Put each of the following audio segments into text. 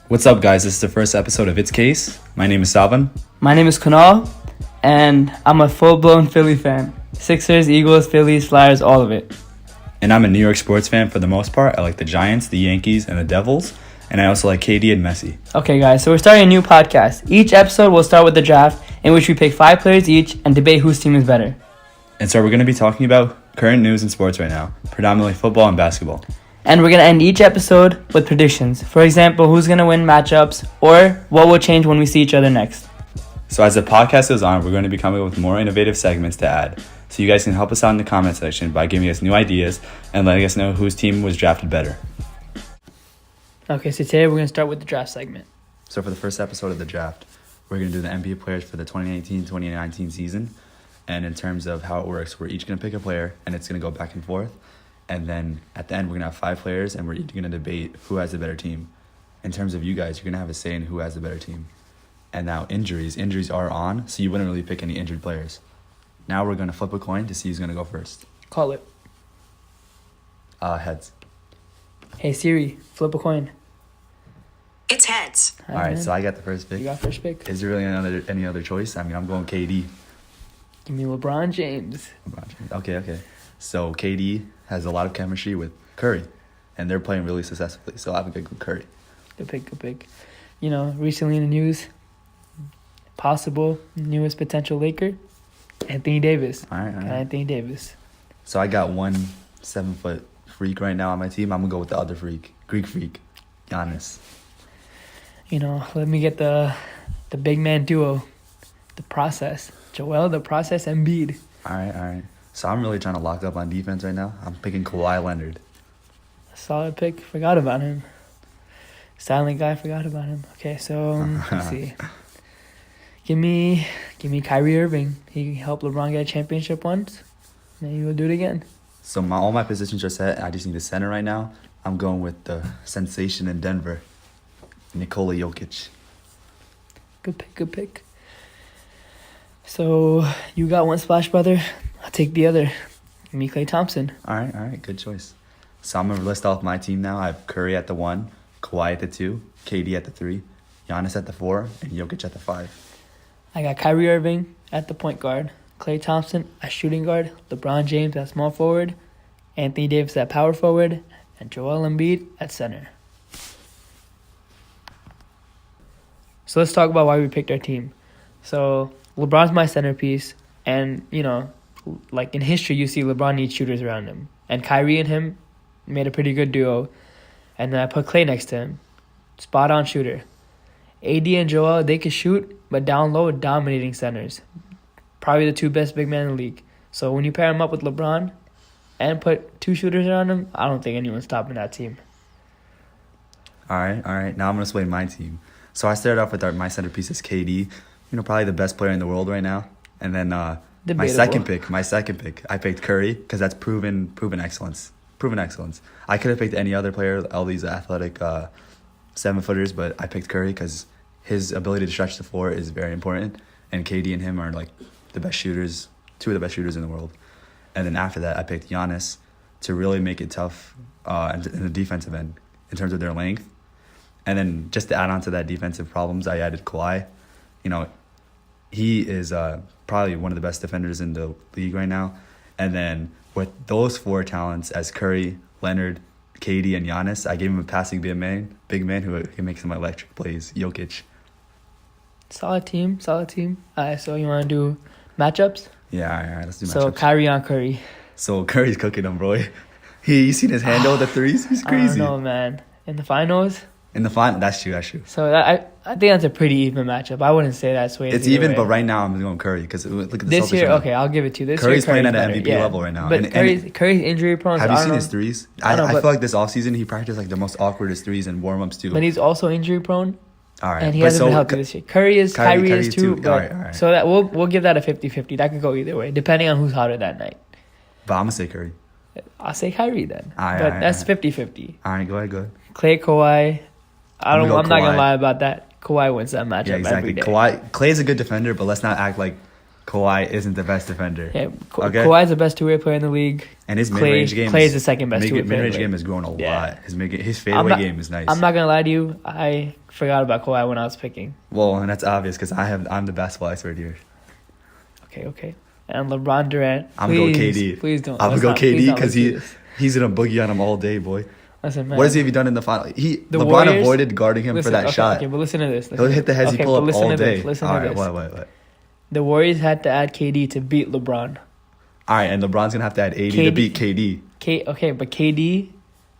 What's up, guys? This is the first episode of It's Case. My name is Savan. My name is Kunal, and I'm a full-blown Philly fan. Sixers, Eagles, Phillies, Flyers, all of it. And I'm a New York sports fan for the most part. I like the Giants, the Yankees, and the Devils. And I also like KD and Messi. Okay, guys, so we're starting a new podcast. Each episode will start with the draft, in which we pick 5 players each and debate whose team is better. And so we're going to be talking about current news in sports right now, predominantly football and basketball. And we're going to end each episode with predictions. For example, who's going to win matchups, or what will change when we see each other next. So as the podcast goes on, we're going to be coming up with more innovative segments to add. So you guys can help us out in the comment section by giving us new ideas and letting us know whose team was drafted better. Okay, so today we're going to start with the draft segment. So for the first episode of the draft, we're going to do the NBA players for the 2018-2019 season. And in terms of how it works, we're each going to pick a player, and it's going to go back and forth. And then at the end, we're going to have 5 players, and we're each going to debate who has the better team. In terms of you guys, you're going to have a say in who has the better team. And now injuries are on, so you wouldn't really pick any injured players. Now we're going to flip a coin to see who's going to go first. Call it. Heads. Hey Siri, flip a coin. It's heads. All right, so I got the first pick. You got first pick. Is there really any other choice? I mean, I'm going KD. Give me LeBron James. Okay. So KD has a lot of chemistry with Curry, and they're playing really successfully. So I have a good Curry. Good pick. You know, recently in the news, possible newest potential Laker, Anthony Davis. All right. Anthony Davis. So I got one 7-foot freak right now on my team. I'm going to go with the other freak, Greek freak, Giannis. You know, let me get the big man duo, the process. Joel, the process, Embiid. All right. So I'm really trying to lock up on defense right now. I'm picking Kawhi Leonard. Solid pick. Forgot about him. Silent guy, forgot about him. Okay, so let's see. Give me Kyrie Irving. He helped LeBron get a championship once. Maybe we'll do it again. So all my positions are set. I just need a center right now. I'm going with the sensation in Denver, Nikola Jokic. Good pick. So you got one splash brother. I'll take the other. Give me Klay Thompson. All right. Good choice. So I'm going to list off my team now. I have Curry at the 1, Kawhi at the 2, KD at the 3, Giannis at the 4, and Jokic at the 5. I got Kyrie Irving at the point guard, Klay Thompson at shooting guard, LeBron James at small forward, Anthony Davis at power forward, and Joel Embiid at center. So let's talk about why we picked our team. So LeBron's my centerpiece, and, you know, like in history, you see LeBron needs shooters around him. And Kyrie and him made a pretty good duo. And then I put Klay next to him. Spot on shooter. AD and Joel, they can shoot, but down low, dominating centers. Probably the 2 best big men in the league. So when you pair him up with LeBron and put 2 shooters around him, I don't think anyone's stopping that team. All right. Now I'm going to explain my team. So I started off with my centerpiece is KD. You know, probably the best player in the world right now. And then my second pick, I picked Curry because that's proven excellence. I could have picked any other player, all these athletic 7-footers, but I picked Curry because his ability to stretch the floor is very important. And KD and him are like the best shooters, 2 of the best shooters in the world. And then after that, I picked Giannis to really make it tough in the defensive end in terms of their length. And then just to add on to that defensive problems, I added Kawhi. You know, he is probably one of the best defenders in the league right now. And then with those 4 talents as Curry, Leonard, KD, and Giannis, I gave him a passing big man who can make some electric plays, Jokic. Solid team. So you want to do matchups? Yeah, all right, let's do matchups. So Kyrie on Curry. So Curry's cooking them, bro. You seen his handle, the threes? He's crazy. I don't know, man. In the finals? In the final, that's true. So I think that's a pretty even matchup. I wouldn't say that's way. It's even, but right now I'm going Curry because look at this year. Okay, I'll give it to you. Curry's playing at an MVP level right now. But Curry's injury prone. Have you seen his threes? I feel like this offseason he practiced like the most awkwardest threes and warm-ups too. But he's also injury prone. All right, and he hasn't been healthy this year. Kyrie is too. But, all right. So that we'll give that a 50-50. That could go either way, depending on who's hotter that night. But I'm gonna say Curry. I'll say Kyrie then. That's 50-50. All right, go ahead. Klay, Kawhi. I'm not gonna lie about that. Kawhi wins that matchup. Yeah, exactly. Every day. Kawhi's a good defender, but let's not act like Kawhi isn't the best defender. Yeah, Okay? Kawhi's the best two-way player in the league. And his mid-range game Clay's the second best two-way player. Mid-range game has grown a Yeah. lot. His fadeaway game is nice. I'm not gonna lie to you. I forgot about Kawhi when I was picking. Well, and that's obvious because I'm the basketball expert here. Okay. And LeBron Durant. I'm gonna go KD. Please don't. I'm gonna go KD because he's gonna boogie on him all day, boy. Listen, man. What has he done in the final? LeBron Warriors, avoided guarding him for that shot. Okay, but listen to this. He'll hit the hezzy pull up all day. Listen all to right, this. what? The Warriors had to add KD to beat LeBron. All right, and LeBron's gonna have to add 80 to beat KD. Okay, but KD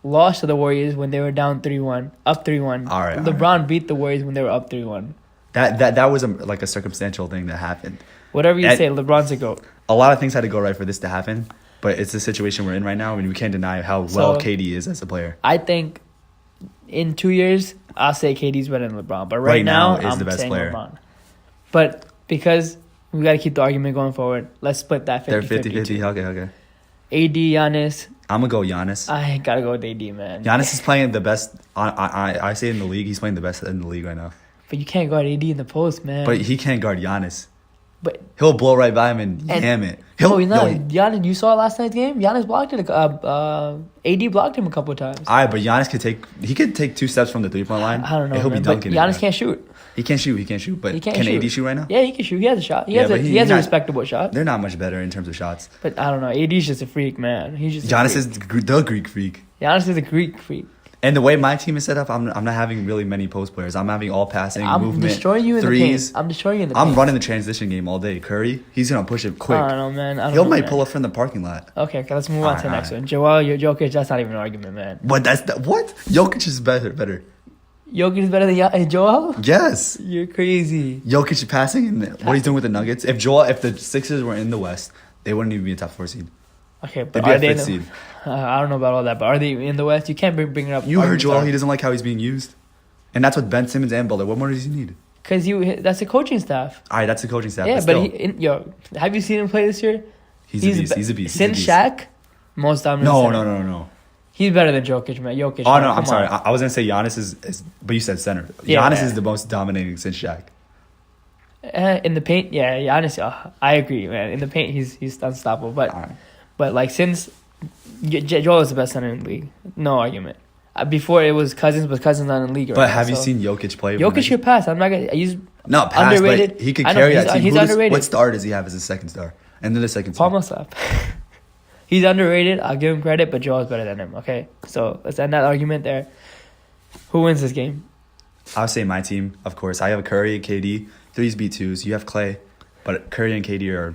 lost to the Warriors when they were down 3-1, up 3-1. All right. LeBron beat the Warriors when they were up 3-1. That was like a circumstantial thing that happened. Whatever you say, LeBron's a GOAT. A lot of things had to go right for this to happen, but it's the situation we're in right now, and we can't deny how well KD is as a player. I think in 2 years, I'll say KD's better than LeBron. But right now is I'm the best saying player. LeBron. But because we got to keep the argument going forward, let's split that 50-50. They're 50-50. Okay. AD, Giannis. I'm going to go Giannis. I got to go with AD, man. Giannis is playing the best. I say in the league, he's playing the best in the league right now. But you can't guard AD in the post, man. But he can't guard Giannis. But he'll blow right by him and yam it. Giannis, you saw last night's game? Giannis blocked it. AD blocked him a couple of times. All right, but Giannis could take 2 steps from the 3-point line. I don't know. He'll be dunking. Giannis can't shoot. He can't shoot. But can AD shoot right now? Yeah, he can shoot. He has a shot. He has a respectable shot. They're not much better in terms of shots. But I don't know. AD's just a freak, man. Giannis is the Greek freak. Giannis is a Greek freak. And the way my team is set up, I'm not having really many post players. I'm having all passing, movement, destroying you in threes. The paint. I'm destroying you in the paint. I'm running the transition game all day. Curry, he's going to push it quick. I don't know, man. He might pull up from the parking lot. Okay, let's move on to the next one. Jokic, that's not even an argument, man. What? What? Jokic is better. Jokic is better than Joel? Yes. You're crazy. Jokic passing and what he's doing with the Nuggets. If the Sixers were in the West, they wouldn't even be a top 4 seed. Okay, but are they in the I don't know about all that, but are they in the West? You can't bring it up. You heard Joel. He doesn't like how he's being used. And that's what Ben Simmons and Butler. What more does he need? Because that's the coaching staff. All right, that's the coaching staff. Yeah, but have you seen him play this year? He's a beast. Since Shaq, most dominant. No. He's better than Jokic, man. Jokic. Oh, no, I'm sorry. I was going to say Giannis is, but you said center. Yeah, Giannis is the most dominating since Shaq. In the paint, yeah, Giannis, I agree, man. In the paint, he's unstoppable. But like, since Joel is the best center in the league, no argument. Before it was Cousins, but Cousins not in the league right now. But have you seen Jokic play? Jokic should pass. I'm not going to... He's not pass, underrated. But he could carry that team. He's underrated. What star does he have as his second star? And then the second Paul Millsap. He's underrated. I'll give him credit, but Joel's better than him. Okay, so let's end that argument there. Who wins this game? I would say my team, of course. I have Curry, KD, 3s beat 2s. You have Clay, but Curry and KD are...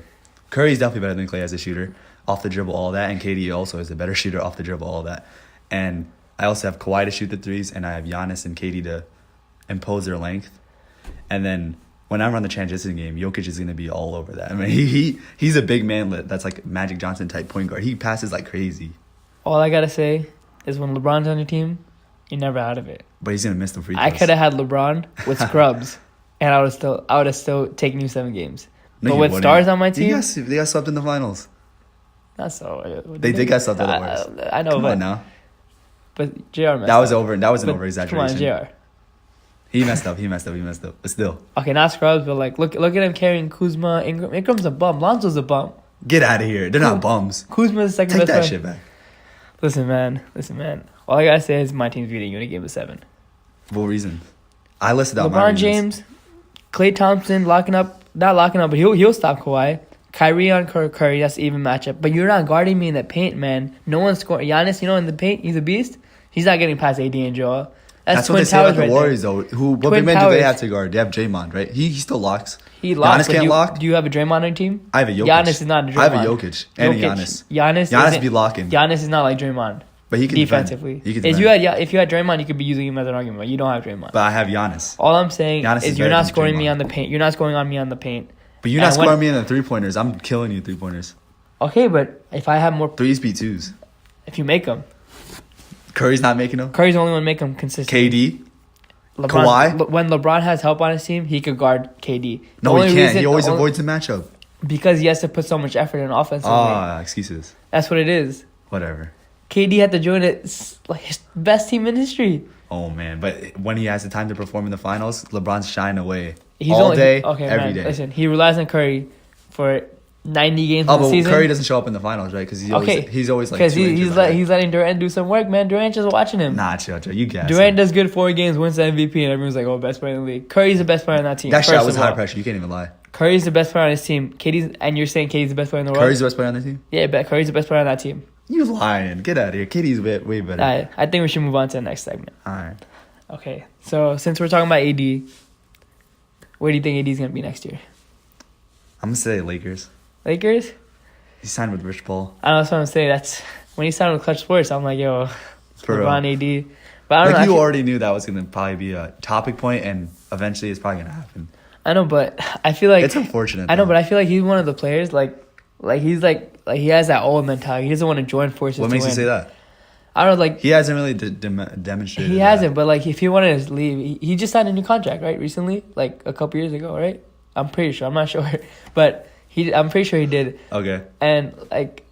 Curry's definitely better than Clay as a shooter, off the dribble, all that, and KD also is a better shooter off the dribble, all that. And I also have Kawhi to shoot the 3s, and I have Giannis and KD to impose their length. And then when I run the transition game, Jokic is going to be all over that. I mean, he's a big man that's like Magic Johnson type point guard. He passes like crazy. All I got to say is when LeBron's on your team, you're never out of it. But he's going to miss the free throws. I could have had LeBron with scrubs, and I would have still taken you 7 games. No, but with wouldn't. Stars on my team... They got swept in the finals. Not so. They did get swept in the finals. I know, Come on now. But JR messed That was up. over. That was an over-exaggeration. Come on, JR. He messed up. But still. Okay, not scrubs, but like, look at him carrying Kuzma. Ingram's a bum. Lonzo's a bum. Get out of here. They're not bums. Kuzma's the second Take best that player. shit back. Listen, man. All I gotta say is my team's beating you in a game of 7. What reason? I listed out my LeBron reasons. James, Klay Thompson not locking up, but he'll stop Kawhi. Kyrie on Curry, that's an even matchup. But you're not guarding me in the paint, man. No one's scoring. Giannis, in the paint, he's a beast. He's not getting past AD and Joel. That's what they say about the Warriors, though. What big men do they have to guard? They have Draymond, right? He still locks. He locks. Giannis can't lock. Do you have a Draymond on your team? I have a Jokic. Giannis is not a Draymond. I have a Jokic and a Giannis. Giannis be locking. Giannis is not like Draymond. But he can defensively. He can if you had Draymond, you could be using him as an argument. But you don't have Draymond. But I have Giannis. All I'm saying Giannis is you're not scoring me on the paint. You're not scoring on me on the paint. But you're not scoring me in the 3-pointers. I'm killing you 3-pointers. Okay, but if I have more 3s beat 2s. If you make them. Curry's not making them. Curry's the only one making them consistently. KD. LeBron, Kawhi. When LeBron has help on his team, he could guard KD. No, he can't. He always avoids the matchup. Because he has to put so much effort in offensively. Excuses. That's what it is. Whatever. KD had to join it like his best team in history. Oh man, but when he has the time to perform in the finals, LeBron's shying away He's every every day. Listen, he relies on Curry for 90 games Oh, in the but season. Curry doesn't show up in the finals, right? Because he's always like because he's letting Durant do some work, man. Durant's just watching him. Nah, chill. You guess. Durant does good 4 games, wins the MVP, and everyone's like, "Oh, best player in the league." Curry's the best player on that team. That shot was high pressure. You can't even lie. Curry's the best player on his team. And you're saying KD's the best player in the world? Curry's the best player on the team? Yeah, but Curry's the best player on that team. You lying. Get out of here. KD's way better. All right, I think we should move on to the next segment. All right. Okay, so since we're talking about AD, where do you think AD's going to be next year? I'm going to say Lakers. Lakers? He signed with Rich Paul. I don't know what I'm going to say. That's when he signed with Clutch Sports, I'm like, yo, LeBron AD. But I don't know. You already knew that was going to probably be a topic point, and eventually it's probably going to happen. I know, but I feel like... It's unfortunate. I know, but I feel like he's one of the players, like he's like he has that old mentality. He doesn't want to join forces. What makes you say that? I don't know, like... He hasn't really demonstrated He hasn't, but like if he wanted to leave, he just signed a new contract, right? Recently? Like a couple years ago, right? I'm pretty sure. I'm not sure. But I'm pretty sure he did. Okay. And like,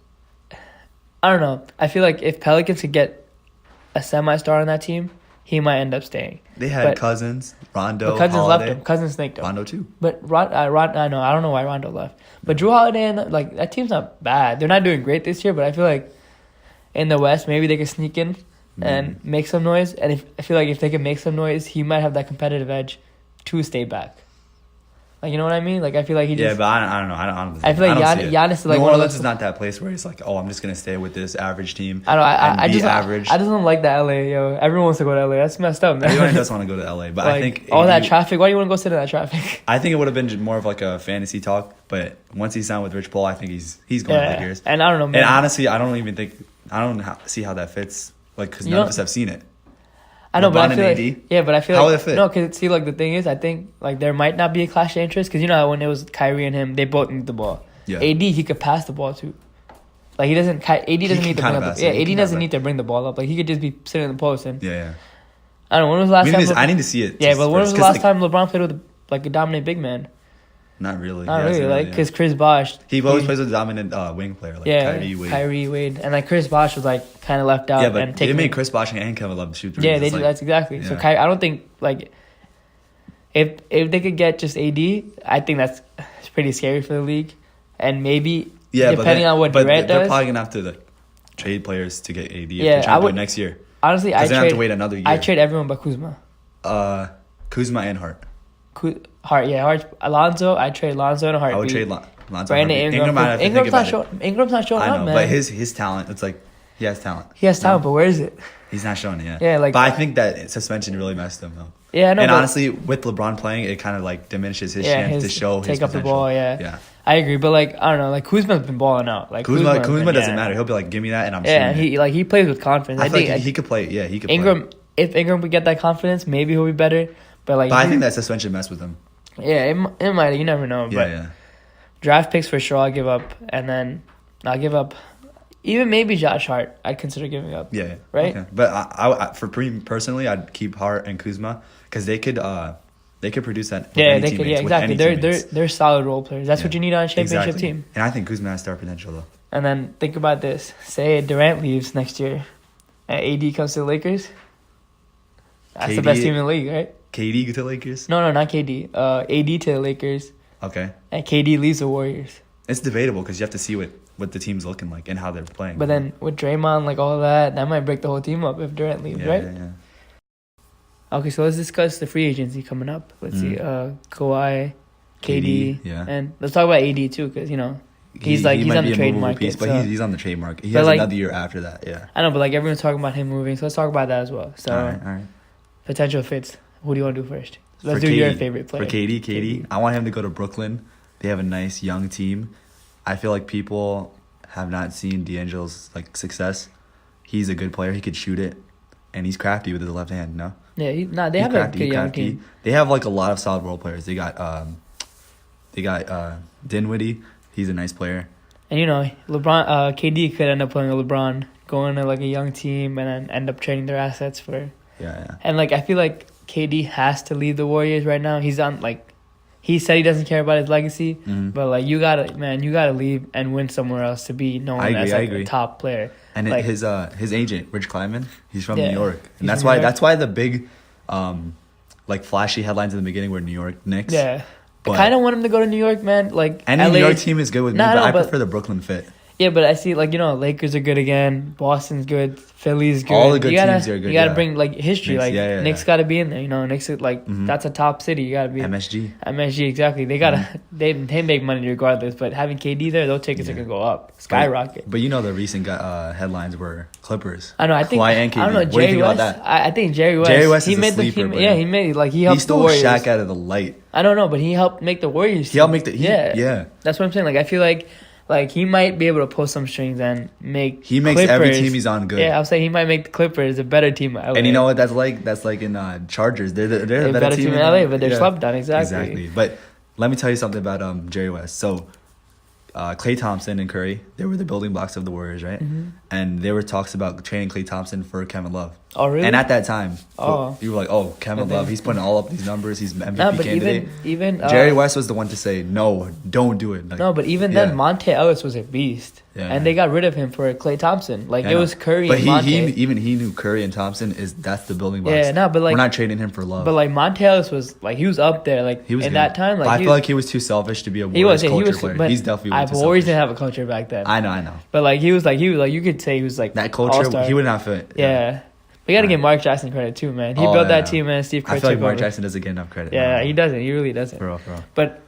I don't know. I feel like if Pelicans could get a semi-star on that team, he might end up staying. They had Cousins, Rondo, but Cousins Holiday. left him. Cousins snaked him. Rondo too. But I know. I don't know why Rondo left. But Drew Holiday and like that team's not bad. They're not doing great this year, but I feel like in the West maybe they could sneak in and make some noise. And I feel like if they can make some noise, he might have that competitive edge to stay back. Like, you know what I mean? Like, I feel like he just... Yeah, but I don't know. I feel like Giannis is like... New Orleans is not that place where he's like, oh, I'm just going to stay with this average team. I know. I just average. I just don't like the LA, yo. Everyone wants to go to LA. That's messed up, man. Everyone does want to go to LA, but like, I think... all that traffic. Why do you want to go sit in that traffic? I think it would have been more of like a fantasy talk, but once he signed with Rich Paul, I think he's going to Lakers. And I don't know, man. And honestly, I don't see how that fits, like, because none of us have seen it. I know, but I feel like... Yeah, but I feel how like... would it fit? No, because, see, like, the thing is, I think, like, there might not be a clash of interest, because, you know, when it was Kyrie and him, they both need the ball. Yeah. AD, he could pass the ball, too. Like, AD doesn't need to bring up the... Yeah, AD doesn't need to bring the ball up. Like, he could just be sitting in the post and... Yeah. I don't know, when was the last time... I need to see it. Yeah, but when was the last time LeBron played with, like, a dominant big man? Not really. Not really, like, because Chris Bosh... He always plays with a dominant wing player, like Kyrie, Wade. And, like, Chris Bosh was, like, kind of left out. Yeah, but and they made Chris Bosh and Kevin Love shoot threes. Yeah, they do. That's exactly. Yeah. So, I don't think, like, if they could get just AD, I think that's pretty scary for the league. And maybe, depending on what Durant does... They're probably going to have to, like, trade players to get AD if they're trying to do it next year. Honestly, I have to wait another year. I trade everyone but Kuzma. Kuzma and Hart. Hart. Alonzo, I trade Alonzo and Hart. I would trade Alonzo. Brandon Ingram. Ingram's not showing up, man. But his talent, it's like he has talent. He has talent, but where is it? He's not showing it yet. Yeah, like. But I think that suspension really messed him up. Yeah, I know. And honestly, with LeBron playing, it kind of like diminishes his chance to show his potential. Take up the ball. Yeah. I agree, but like I don't know, like Kuzma's been balling out. Like Kuzma doesn't matter. He'll be like, give me that, and I'm. Yeah, and he plays with confidence. I think he could play. Yeah, he could. Ingram, if Ingram would get that confidence, maybe he'll be better. But I think that suspension messed with him. Yeah, it might. You never know. But yeah. Draft picks for sure. I'll give up, and then I'll give up. Even maybe Josh Hart, I'd consider giving up. Yeah. Right. Okay. But I personally, I'd keep Hart and Kuzma because they could produce that. Yeah, they could. Yeah, exactly. They're solid role players. That's what you need on a championship team. And I think Kuzma has star potential though. And then think about this: say Durant leaves next year, and AD comes to the Lakers. That's the best team in the league, right? KD to the Lakers? No, not KD. AD to the Lakers. Okay. And KD leaves the Warriors. It's debatable because you have to see what the team's looking like and how they're playing. But then with Draymond, like all that might break the whole team up if Durant leaves, right? Yeah. Okay, so let's discuss the free agency coming up. Let's see, Kawhi, KD, and let's talk about AD too, because you know he's on the trade market. But he's on the trade market. He has another year after that. Yeah. I know, but like everyone's talking about him moving, so let's talk about that as well. So, all right. Potential fits. Who do you want to do first? Let's do your favorite player. For KD, I want him to go to Brooklyn. They have a nice young team. I feel like people have not seen D'Angelo's like success. He's a good player. He could shoot it, and he's crafty with his left hand. No. Yeah, they have a good young team. They have like a lot of solid role players. They got Dinwiddie. He's a nice player. And you know, LeBron, KD could end up playing with LeBron, going to like a young team, and then end up trading their assets for. Yeah. And like I feel like KD has to leave the Warriors right now. He's on like. He said he doesn't care about his legacy, but like you gotta leave and win somewhere else to be known as like a top player. And like, his agent, Rich Kleiman, he's from New York, and that's why the big, like flashy headlines in the beginning were New York Knicks. Yeah. But kind of want him to go to New York, man. Like any New York team is good with me, but I but prefer the Brooklyn fit. Yeah, but I see, like, Lakers are good again. Boston's good. Philly's good. All the good teams are good. You gotta bring, like, history. Knicks, like, Knicks gotta be in there. Knicks, like, that's a top city. You gotta be. MSG, exactly. They gotta, they make money regardless, but having KD there, those tickets are gonna go up. Skyrocket. But the recent headlines were Clippers. I know, I think. Kawhi and KD. I don't know, what do you think about that? I think Jerry West. Jerry West he is made a sleeper, he helped stole the Warriors. Shaq out of the light. I don't know, but he helped make the Warriors. He helped make the. Yeah. That's what I'm saying. Like, I feel like he might be able to pull some strings and make. He makes Clippers, every team he's on good. Yeah, I'll say he might make the Clippers a better team. And you know what that's like? That's like in Chargers. They're a better team in LA, but they're slept on. Exactly. But let me tell you something about Jerry West. So, Klay Thompson and Curry, they were the building blocks of the Warriors, right? Mm-hmm. And there were talks about trading Klay Thompson for Kevin Love. Oh, really? And at that time, you were like, "Oh, Kevin Love, he's putting all up these numbers. He's MVP candidate." Even Jerry West was the one to say, "No, don't do it." Like, no, but even then, Monte Ellis was a beast, and they got rid of him for Klay Thompson. Like, it was Curry. But and Monte. he knew Curry and Thompson that's the building blocks. Yeah, no, but like we're not trading him for Love. But like Monte Ellis was like he was up there. Like he was in good. That time. Like I feel like he was too selfish to be a Warriors culture player. But he's definitely. Warriors didn't have a culture back then. I know. But like he was like you could say he was like that culture. all-star. He would not fit. Yeah. We gotta give Mark Jackson credit too, man. He built that team, man. Steve Kerr. I feel like Mark Jackson doesn't get enough credit. Yeah, he doesn't. He really doesn't. For real. But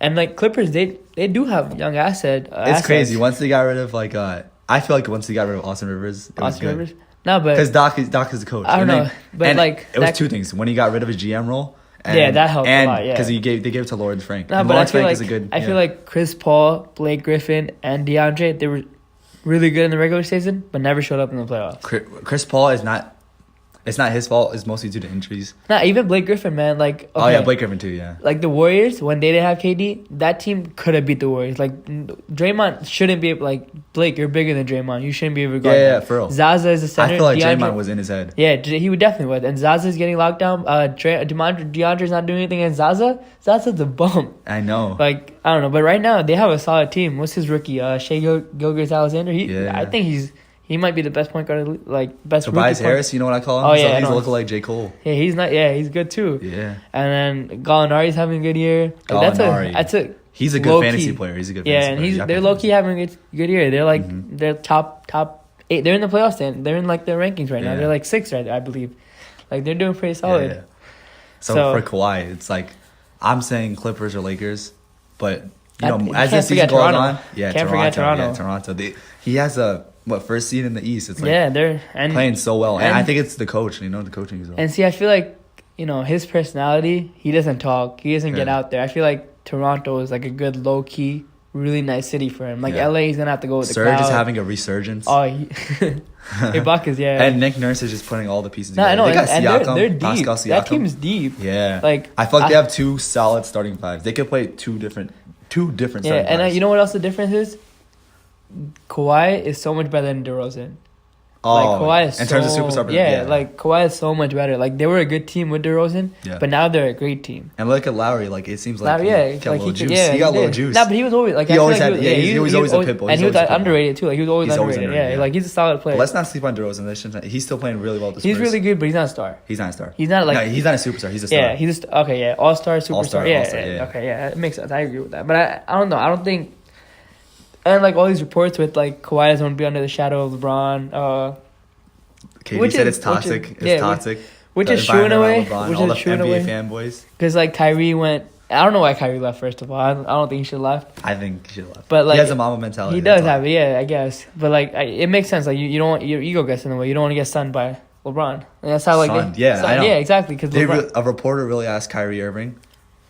and like Clippers, they do have young assets. It's crazy. Once they got rid of I feel like once they got rid of Austin Rivers, it was good. No, but because Doc is the coach. I don't know, but like it was two things. When he got rid of his GM role. That helped a lot. Yeah, because they gave it to Lawrence Frank. No, but Lawrence Frank is a good. I feel like Chris Paul, Blake Griffin, and DeAndre, they were really good in the regular season, but never showed up in the playoffs. Chris Paul is not. It's not his fault. It's mostly due to injuries. Nah, even Blake Griffin, man. Like, okay. Oh yeah, Blake Griffin too. Yeah. Like the Warriors, when they didn't have KD, that team could have beat the Warriors. Like Draymond shouldn't be Blake. You're bigger than Draymond. You shouldn't be able to guard. Yeah, for real. Zaza is the center. I feel like Draymond was in his head. Yeah, he would definitely would. And Zaza's getting locked down. DeAndre's not doing anything against Zaza. Zaza's a bum. I know. Like I don't know, but right now they have a solid team. What's his rookie? Shai Gilgeous-Alexander. I think he might be the best point guard, best. Tobias Harris, you know what I call him? Oh yeah, he's looking like J. Cole. Yeah, he's not. Yeah, he's good too. Yeah. And then Gallinari's having a good year. Gallinari. He's a good fantasy player. He's a good. Yeah, and they're low key having a good year. They're they're top 8. They're in the playoffs. Then they're in their rankings right now. They're 6th, right? I believe. Like they're doing pretty solid. Yeah. So for Kawhi, it's I'm saying Clippers or Lakers, but as the season goes on, can't forget Toronto. Yeah, Toronto. He has first seed in the East. It's they're playing so well, and I think it's the coach. The coaching is well. And see, I feel like his personality. He doesn't talk. He doesn't get out there. I feel like Toronto is a good low key, really nice city for him. LA, he's gonna have to go with the crowd. Serge is having a resurgence. Oh, Ibaka's And Nick Nurse is just putting all the pieces together. I know, they got Siakam, they're deep. Pascal Siakam. That team's deep. Yeah, I feel like they have 2 solid starting fives. They could play two different starting fives. And you know what else the difference is? Kawhi is so much better than DeRozan. Oh, Kawhi is in terms of superstar play, Kawhi is so much better. They were a good team with DeRozan, but now they're a great team. And look at Lowry. It seems like he got little juice. He got little juice. Nah, but he was always he always always a pit bull. And he was underrated too. He was always underrated. Yeah, he's a solid player. But let's not sleep on DeRozan. He's still playing really well. He's really good, but he's not a star. He's not a star. He's not he's not a superstar. He's a star. Yeah, he's all-star, superstar. Yeah. Okay, yeah, it makes sense. I agree with that. But I don't know. I don't think. And all these reports with Kawhi doesn't want to be under the shadow of LeBron. KD said it's toxic. It's toxic. Which is true in a way. Which is true in a way. NBA fanboys. Because Kyrie went. I don't know why Kyrie left. First of all, I don't think he should have left. I think he should have left. But he has a mama mentality. He does have it. Yeah, I guess. But it makes sense. You don't want your ego gets in the way. You don't want to get stunned by LeBron. And that's how I know. Yeah, exactly. Because a reporter really asked Kyrie Irving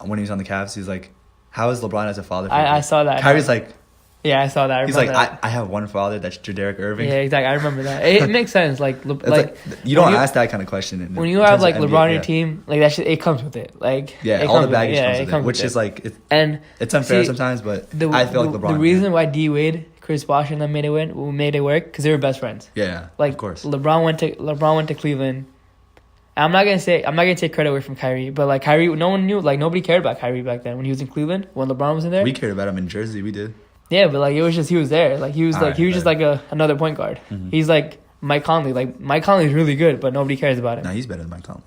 when he was on the Cavs. He's like, "How is LeBron as a father?" I saw that. Kyrie's like. Yeah, I saw that. He's I have one father, that's Derek Irving. Yeah, exactly. I remember that. It makes sense. You don't ask that kind of question. When you have LeBron on your team, that shit, it comes with it. All the baggage comes with it. Which is it's unfair sometimes, but I feel like LeBron. The reason why D Wade, Chris Bosh, and them made it work because they were best friends. Yeah, of course. LeBron went to Cleveland. I'm not gonna take credit away from Kyrie, but Kyrie, no one knew, nobody cared about Kyrie back then when he was in Cleveland, when LeBron was in there. We cared about him in Jersey, we did. Yeah, but it was just he was there. He was just another point guard. Mm-hmm. He's like Mike Conley. Mike Conley's really good, but nobody cares about him. No, he's better than Mike Conley.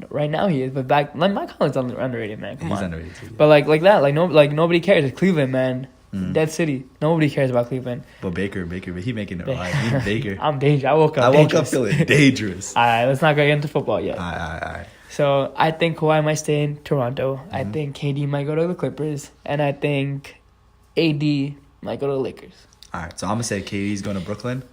Right now he is, but back like Mike Conley's underrated, man. Come He's on. underrated too. Yeah. But like that, like nobody cares. It's Cleveland, man. Mhm. Dead city. Nobody cares about Cleveland. But Baker, he making it right. He Baker. I'm dangerous. I woke up feeling dangerous. All right, let's not get into football yet. All right. So I think Kawhi might stay in Toronto. Mm-hmm. I think KD might go to the Clippers, and I think AD might go to the Lakers. All right, so I'm gonna say KD's going to Brooklyn.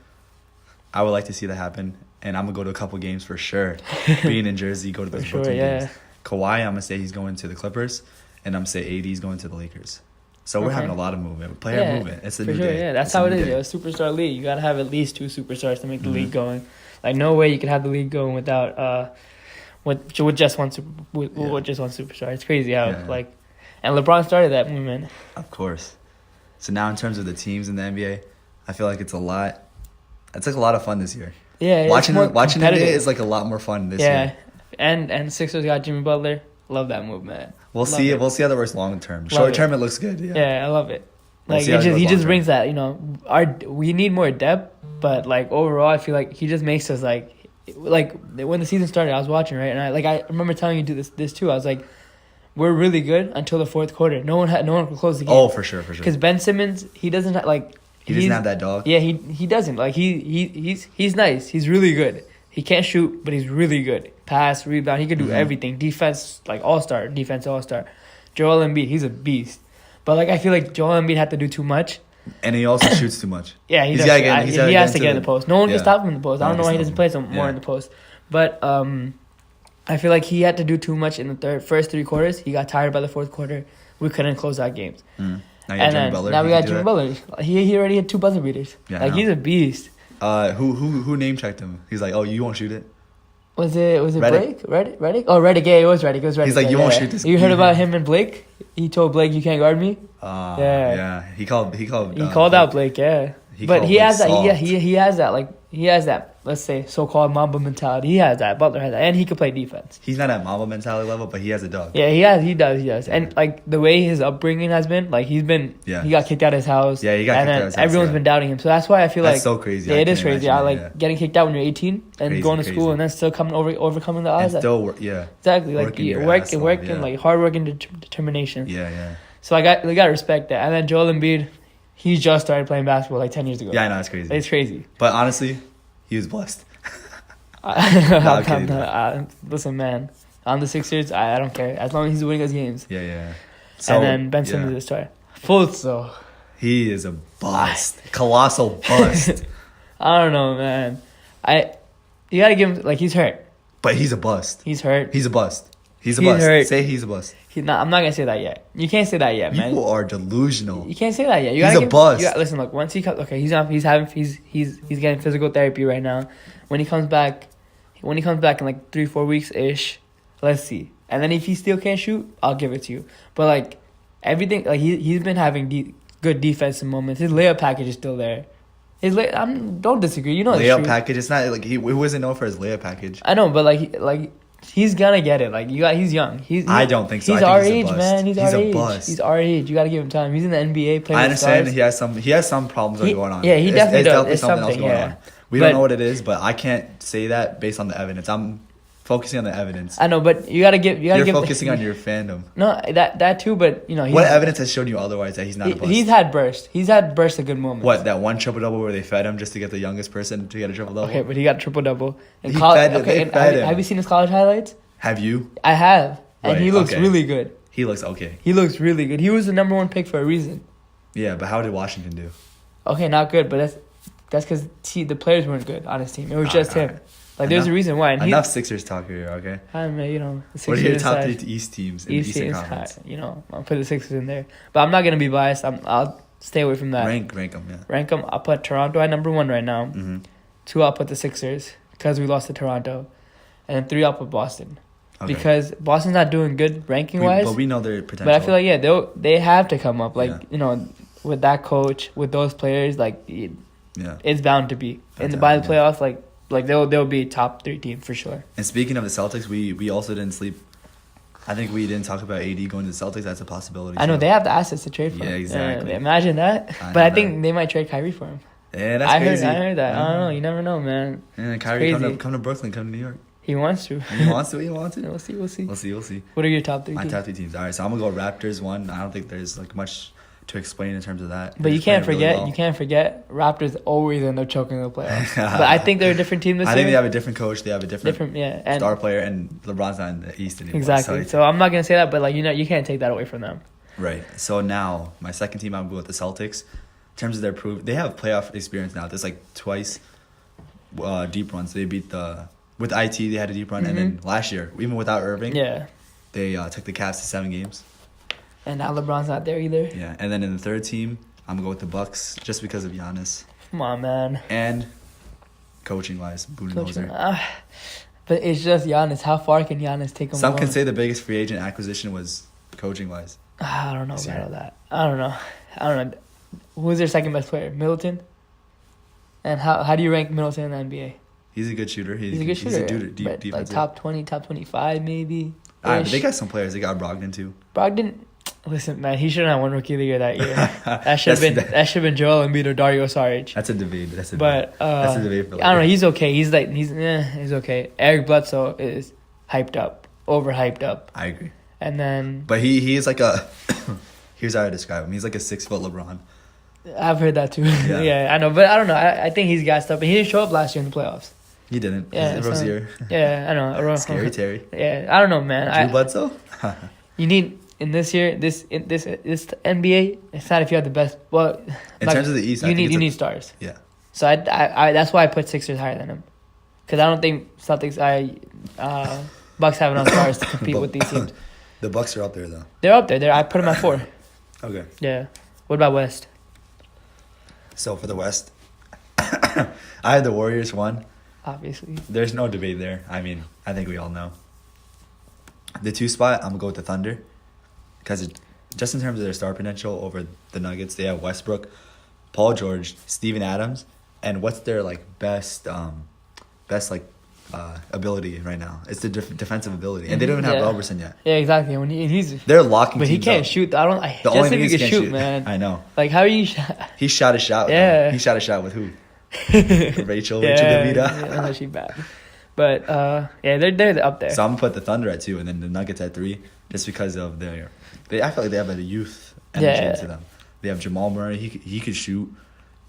I would like to see that happen, and I'm gonna go to a couple games for sure. Being in Jersey, go to those Brooklyn games. Kawhi, I'm gonna say he's going to the Clippers, and I'm gonna say AD's going to the Lakers. So we're having a lot of movement, movement. It's a new day. Yeah, that's how it is. Yo, a superstar league. You gotta have at least 2 superstars to make the league going. Like no way you could have the league going without with just one superstar. It's crazy how like, and LeBron started that movement. Of course. So now in terms of the teams in the NBA, I feel like it's a lot. It's like a lot of fun this year. Yeah, watching NBA is like a lot more fun this year. And Sixers got Jimmy Butler. Love that move, man. We'll see how that works long term. Short term, it looks good. Yeah, I love it. Like he just brings that. You know, we need more depth, but like overall, I feel like he just makes us like when the season started, I was watching, right, and I remember telling you this too. I was like, we're really good until the fourth quarter. No one could close the game. Oh, for sure. Because Ben Simmons, he doesn't he doesn't have that dog. Yeah, he doesn't. Like he's nice. He's really good. He can't shoot, but he's really good. Pass, rebound, he could do everything. Defense, like all-star. Joel Embiid, he's a beast. But like I feel like Joel Embiid had to do too much. And he also shoots too much. Yeah, he has to get in the post. No one can stop him in the post. I don't know why he doesn't play more in the post. But I feel like he had to do too much in the first 3 quarters. He got tired by the fourth quarter. We couldn't close out games. Now we got Jimmy Butler. He already had 2 buzzer beaters. Yeah, he's a beast. Who name checked him? He's like, oh, you won't shoot it. Was it Blake? Reddick? Oh, Reddick. Yeah, it was Reddick. He's like, you won't shoot this. You heard about him and Blake? He told Blake, you can't guard me. Yeah. He called out Blake. Yeah. But he has that. He has that. He has that. Let's say so-called Mamba mentality. He has that. Butler has that, and he can play defense. He's not at Mamba mentality level, but he has a dog. Yeah, he does. Yeah. And like the way his upbringing has been, like he got kicked out of his house. Yeah, he got kicked out of his house. Everyone's been doubting him, so that's why I feel that's so crazy. Yeah, it is crazy. Getting kicked out when you're 18 and going to school and then still overcoming the odds. And still, exactly. Like working, like hard work and determination. Yeah. So we got to respect that. And then Joel Embiid, he just started playing basketball like 10 years ago. Yeah, I know, it's crazy. It's crazy. But honestly, he was blessed. Listen, man. On the Sixers, I don't care. As long as he's winning his games. Yeah. So, and then Ben Simmons is a star. Fultz, he is a bust. Colossal bust. I don't know, man. You got to give him, like, he's hurt. But he's a bust. He's hurt. He's a bust. He's a bust. Hurt. Say he's a bust. I'm not going to say that yet. You can't say that yet, man. You are delusional. You can't say that yet. He's a bust. Listen, look, once he comes, okay, he's getting physical therapy right now. When he comes back in like 3-4 weeks ish, let's see. And then if he still can't shoot, I'll give it to you. But like everything, like he's been having good defensive moments. His layup package is still there. Don't disagree. You know, layup package. It's not like he wasn't known for his layup package. I know, but he's gonna get it. Like he's young. I don't think so. He's our age, man. He's our age. Bust. He's our age. You gotta give him time. He's in the NBA playing. I understand he has some problems going on. Yeah, he definitely does. It's something else going on. We don't know what it is, but I can't say that based on the evidence. I'm focusing on the evidence. I know, but you're focusing on your fandom. No, that too, but what evidence has shown you otherwise that he's not a bust? He's had bursts. He's had bursts of good moments. What, that one triple double where they fed him just to get the youngest person to get a triple double? Okay, but he got a triple double. They fed him. Have you seen his college highlights? Have you? I have, and right, he looks really good. He looks okay. He looks really good. He was the number 1 pick for a reason. Yeah, but how did Washington do? Okay, not good, but that's because the players weren't good on his team. It was just him. Like, there's a reason why. And enough Sixers talk here, okay? I mean, the Sixers. What are your top 3 East teams in the Eastern Conference? I'll put the Sixers in there. But I'm not going to be biased. I'll stay away from that. Rank them, yeah. Rank them. I'll put Toronto at number 1 right now. Mm-hmm. 2, I'll put the Sixers because we lost to Toronto. And then 3, I'll put Boston. Okay. Because Boston's not doing good ranking-wise. But we know their potential. But I feel like, they have to come up. With that coach, with those players, it's bound to be. And by the playoffs, they'll be top 3 team for sure. And speaking of the Celtics, we also didn't sleep. I think we didn't talk about AD going to the Celtics. That's a possibility. I know, they have the assets to trade for him. Yeah, exactly. Imagine that. But I think they might trade Kyrie for him. Yeah, that's crazy. I heard that. I don't know. You never know, man. And Kyrie, come to Brooklyn, come to New York. He wants to. He wants to. He wants to. We'll see. We'll see. What are your top 3 My teams? top 3 teams. All right, so I'm gonna go Raptors 1. I don't think there's like much to explain in terms of that. But They're you just can't playing really forget. well. You can't forget. Raptors always end up choking in the playoffs. But I think they're a different team this year. I think they have a different coach. They have a different and star player, and LeBron's not in the East anymore. exactly. So I'm not gonna say that, but like you can't take that away from them. Right. So now my second team, I'm going with the Celtics. In terms of their they have playoff experience now. There's like twice deep runs. They beat with IT. They had a deep run, and then last year, even without Irving, they took the Cavs to 7 games. And now LeBron's not there either. Yeah, and then in the third team, I'm going to go with the Bucks just because of Giannis. Come on, man. And coaching-wise, Budenholzer. But it's just Giannis. How far can Giannis take him? Some can say the biggest free agent acquisition was coaching-wise. I don't know about all that. I don't know. Who's their second best player? Middleton? And how do you rank Middleton in the NBA? He's a good shooter. He's a good shooter. He's but like top 20, top 25 maybe. All right, but they got some players. They got Brogdon too. Listen, man, he shouldn't have won Rookie of the Year that year. That should have been Joel Embiid or Dario Saric. That's a debate. That's a debate. I don't know. He's okay. He's okay. Eric Bledsoe is overhyped up. I agree. And then, but he is like a. Here's how I describe him. He's like a 6-foot LeBron. I've heard that too. Yeah, I know, but I don't know. I think he's gassed up, and he didn't show up last year in the playoffs. He didn't. Yeah, Rozier. Yeah, I know. Scary Terry. Yeah, I don't know, man. Drew Bledsoe. You need in this year, this NBA. It's not if you have the best. Well, in terms of the East, you need stars. Yeah. So I that's why I put Sixers higher than him, because I don't think Celtics Bucks have enough stars to compete with these teams. The Bucks are up there though. They're up there. I put them at 4. Okay. Yeah. What about West? So for the West, I had the Warriors 1. Obviously. There's no debate there. I mean, I think we all know. The 2 spot, I'm going to go with the Thunder. Because just in terms of their star potential over the Nuggets, they have Westbrook, Paul George, Steven Adams, and what's their best ability right now? It's the defensive ability. And they don't even have Robertson yet. Yeah, exactly. They're locking but teams he can't up. shoot. Just if he can shoot, man. I know. Like, how are you... He shot a shot. Yeah. He shot a shot with who? Rachel DeVita. Yeah, she's bad. But, they're up there. So I'm going to put the Thunder at 2 and then the Nuggets at 3 just because of I feel like they have a youth energy to them. They have Jamal Murray. He could shoot.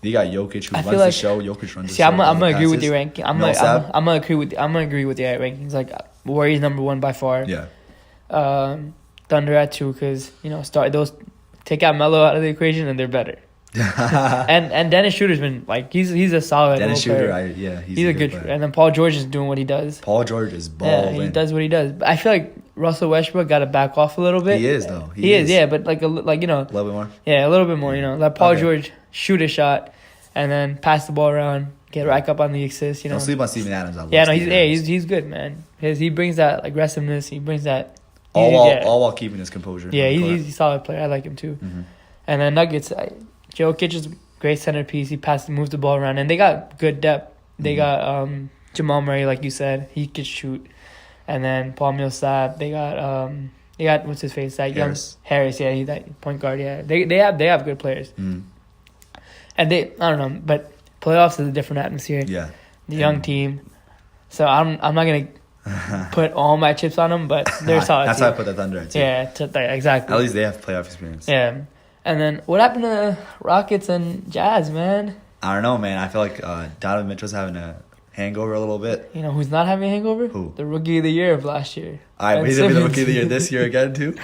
They got Jokic who runs the show. Jokic runs the show. I'm gonna agree with your ranking. I'm gonna agree with your rankings. Like Warriors number 1 by far. Yeah. Thunder at 2 because start those, take out Melo out of the equation and they're better. and Dennis Schroeder's been he's a solid Dennis Schroeder. player. He's a good player. And then Paul George is doing what he does. Paul George is balling. Yeah, he does what he does. But I feel like Russell Westbrook got to back off a little bit. He is though. He is. Yeah, but a little bit more. Yeah, a little bit more. Let Paul George shoot a shot, and then pass the ball around, get rack up on the assist. Don't sleep on Steven Adams. He's good, man. He brings that aggressiveness. He brings that all while keeping his composure. Yeah, he's a solid player. I like him too. Mm-hmm. And then Nuggets, Jokic is great centerpiece. He moves the ball around, and they got good depth. They got Jamal Murray, like you said, he could shoot, and then Paul Millsap. They got what's his face, that Harris. Harris, yeah, he's that point guard. Yeah, they have good players, and I don't know, but playoffs is a different atmosphere. Yeah, the young team. So I'm not gonna put all my chips on them, but they're solid. That's why I put the Thunder at 2. Yeah, exactly. At least they have playoff experience. Yeah. And then what happened to Rockets and Jazz, man? I don't know, man. I feel like Donovan Mitchell's having a hangover a little bit. You know who's not having a hangover? Who? The Rookie of the Year of last year. All right, but he's gonna be the Rookie of the Year this year again too.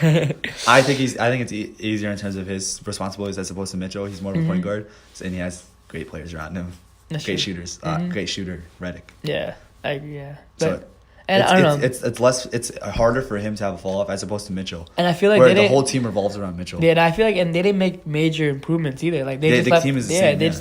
I think it's easier in terms of his responsibilities as opposed to Mitchell. He's more of a point guard, and he has great players around him. Great shooters. Great shooter, Redick. Yeah, I agree. Yeah, and I don't know. It's harder for him to have a fall off as opposed to Mitchell. And I feel like the whole team revolves around Mitchell. Yeah, and I feel like they didn't make major improvements either. Like they just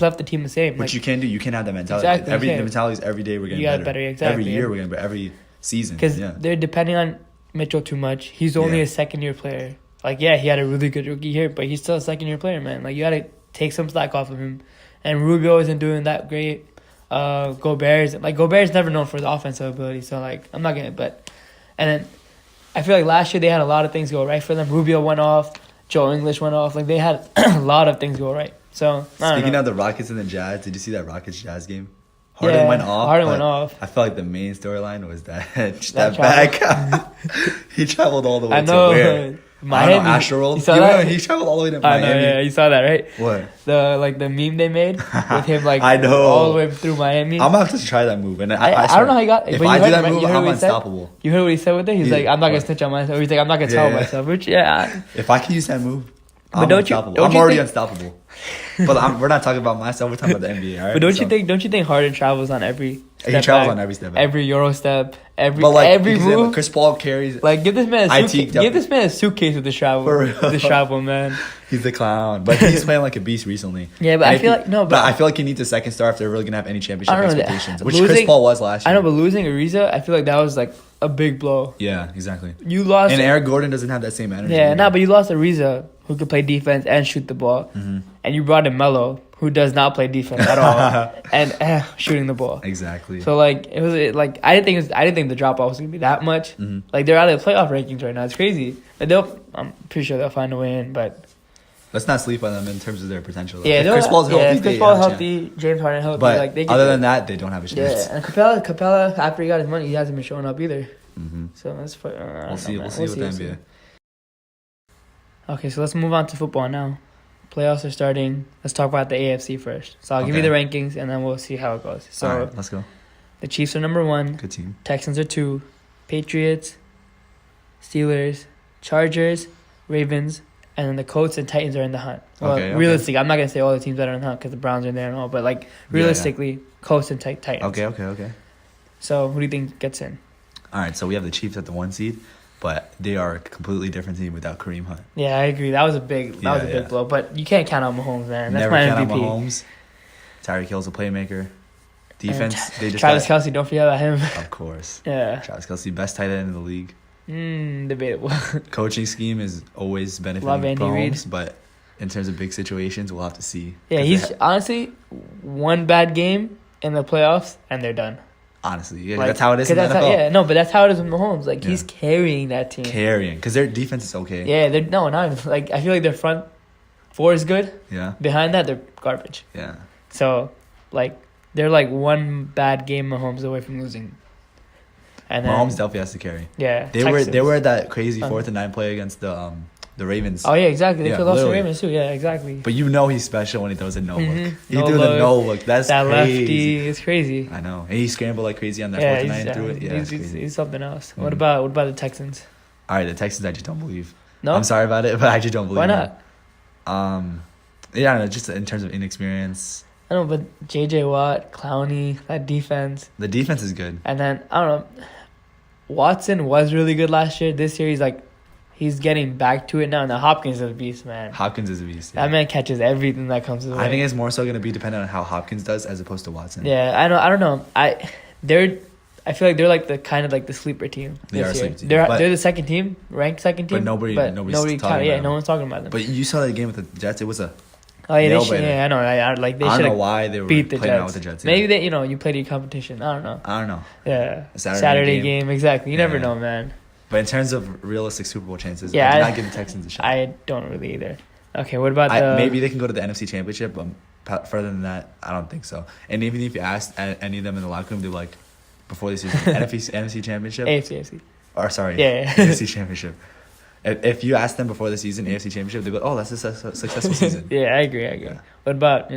left the team the same. Which you can do. You can't have that mentality. Exactly. The mentality is every day we're getting better. Exactly. Every year we're getting better. Every season. Because they're depending on Mitchell too much. He's only a second-year player. Like, yeah, he had a really good rookie year, but he's still a second-year player, man. Like, you got to take some slack off of him. And Rubio isn't doing that great. Gobert's never known for his offensive ability, so I'm not gonna. But and then I feel like last year they had a lot of things go right for them. Rubio went off, Joe English went off. They had a lot of things go right. So speaking of the Rockets and the Jazz, did you see that Rockets Jazz game? Harden went off. Harden went off. I felt like the main storyline was that That back. He traveled all the way I know. to where? Miami. I don't know, Astroworld. You saw that? He traveled all the way to I Miami. know, yeah, you saw that, right? What? The meme they made with him I know. all the way through Miami. I'm gonna have to try that move. And I don't know how he got. If but I you do heard, that move, you heard I'm what he said? unstoppable. You heard what he said with it? He's like, I'm not gonna snitch on myself. He's like, I'm not gonna tell myself. Which If I can use that move, I'm don't unstoppable. you I'm already think- unstoppable. But we're not talking about myself. We're talking about the NBA. All right? But don't you think Harden travels on every step He travels back, on every step back. every Euro step, every because move? Chris Paul carries. Like give this man a IT suitcase. Give this man a suitcase with the travel. For real. With the travel, man. He's the clown, but he's playing like a beast recently. Yeah, but And I if feel he- like no, but I feel like he needs a second star if they're really gonna have any championship I don't know, expectations, which losing- Chris Paul was last year. I know, but losing Ariza, I feel like that was like a big blow. Yeah, exactly. You lost. And Eric Gordon doesn't have that same energy. Yeah, either. no, but you lost Ariza, who could play defense and shoot the ball, and you brought in Melo, who does not play defense at all, and shooting the ball. So Exactly. I didn't think the drop off was gonna be that much. Like they're out of the playoff rankings right now. It's crazy. But I'm pretty sure they'll find a way in. But Let's not sleep on them in terms of their potential. yeah, if Chris Paul's healthy, if Chris they Paul's have a chance. healthy, James Harden healthy. But like they other than that, they don't have a chance. yeah, and Capella after he got his money, he hasn't been showing up either. So that's for We'll see. We'll see with the NBA. Okay, so let's move on to football now. Playoffs are starting. Let's talk about the AFC first. So I'll give you the rankings, and then we'll see how it goes. So all right, let's go. the Chiefs are number 1. Good team. Texans are 2. Patriots, Steelers, Chargers, Ravens, and then the Colts and Titans are in the hunt. Well, Okay. realistically, I'm not going to say all the teams that are in the hunt because the Browns are in there and all, but like realistically, Colts and Titans. Okay. So who do you think gets in? All right, so we have the Chiefs at the 1 seed, but they are a completely different team without Kareem Hunt. Yeah, I agree. That was a big blow, but you can't count out Mahomes, man. That's Never my count MVP. out Mahomes. Tyreek Hill's a playmaker. Defense, they just Travis got, Kelce, don't forget about him. of course. Yeah. Travis Kelce, best tight end in the league. Debatable. Coaching scheme is always benefiting Love Andy Reid. Mahomes, but in terms of big situations, we'll have to see. Yeah, 'Cause he's honestly one bad game in the playoffs and they're done. honestly, yeah, Like, that's how it is in the 'cause NFL. that's but that's how it is with Mahomes. Like he's carrying that team. Carrying, because their defense is okay. Yeah, they're not like I feel like their front four is good. Yeah. Behind that, they're garbage. Yeah. So like they're like one bad game Mahomes away from losing. And then, Mahomes definitely has to carry. Yeah, They Texans. were that crazy 4th and 9 play against the Ravens. Oh yeah, exactly. They Yeah, could have lost to literally. Ravens too. Yeah, exactly. But you know he's special when he throws a no look. He No threw the look. no look. That's That crazy. lefty is crazy. I know. And he scrambled like crazy on that Yeah, 4th and 9 and threw it. Yeah, it's he's crazy. something else. Mhm. What about the Texans? All right, the Texans I just don't believe. No, I'm sorry about it, but I just don't believe why it. not? Yeah, no, just in terms of inexperience. I don't know, but JJ Watt, Clowney, that defense, The defense is good. and then I don't know. Watson was really good last year. This year he's getting back to it now. Now Hopkins is a beast, man. Hopkins is a beast. Yeah. That man catches everything that comes his way. I think it's more so going to be dependent on how Hopkins does as opposed to Watson. Yeah, I don't know. I feel like they're like the kind of like the sleeper team. They this are a year. sleeper team, They're but- the second team, ranked second team. But nobody's talking about Yeah, them. no one's talking about them. But you saw that game with the Jets. It was a. Oh yeah, nail-biter. I know. Like they I should don't know have why they were beat the playing Jets. out with the Jets. Maybe you played your competition. I don't know. I don't know. Yeah, A Saturday game. exactly. You never Yeah. know, man. But in terms of realistic Super Bowl chances, Yeah, I do I- not give the Texans a shot. I don't really either. Okay, what about the Maybe they can go to the NFC Championship, but further than that, I don't think so. And even if you asked any of them in the locker room, they're like, before this season, NFC Championship? AFC? Or sorry, Yeah. NFC Championship. If you ask them before the season, AFC Championship, they go, oh, that's a successful season. Yeah, I agree. Yeah. What about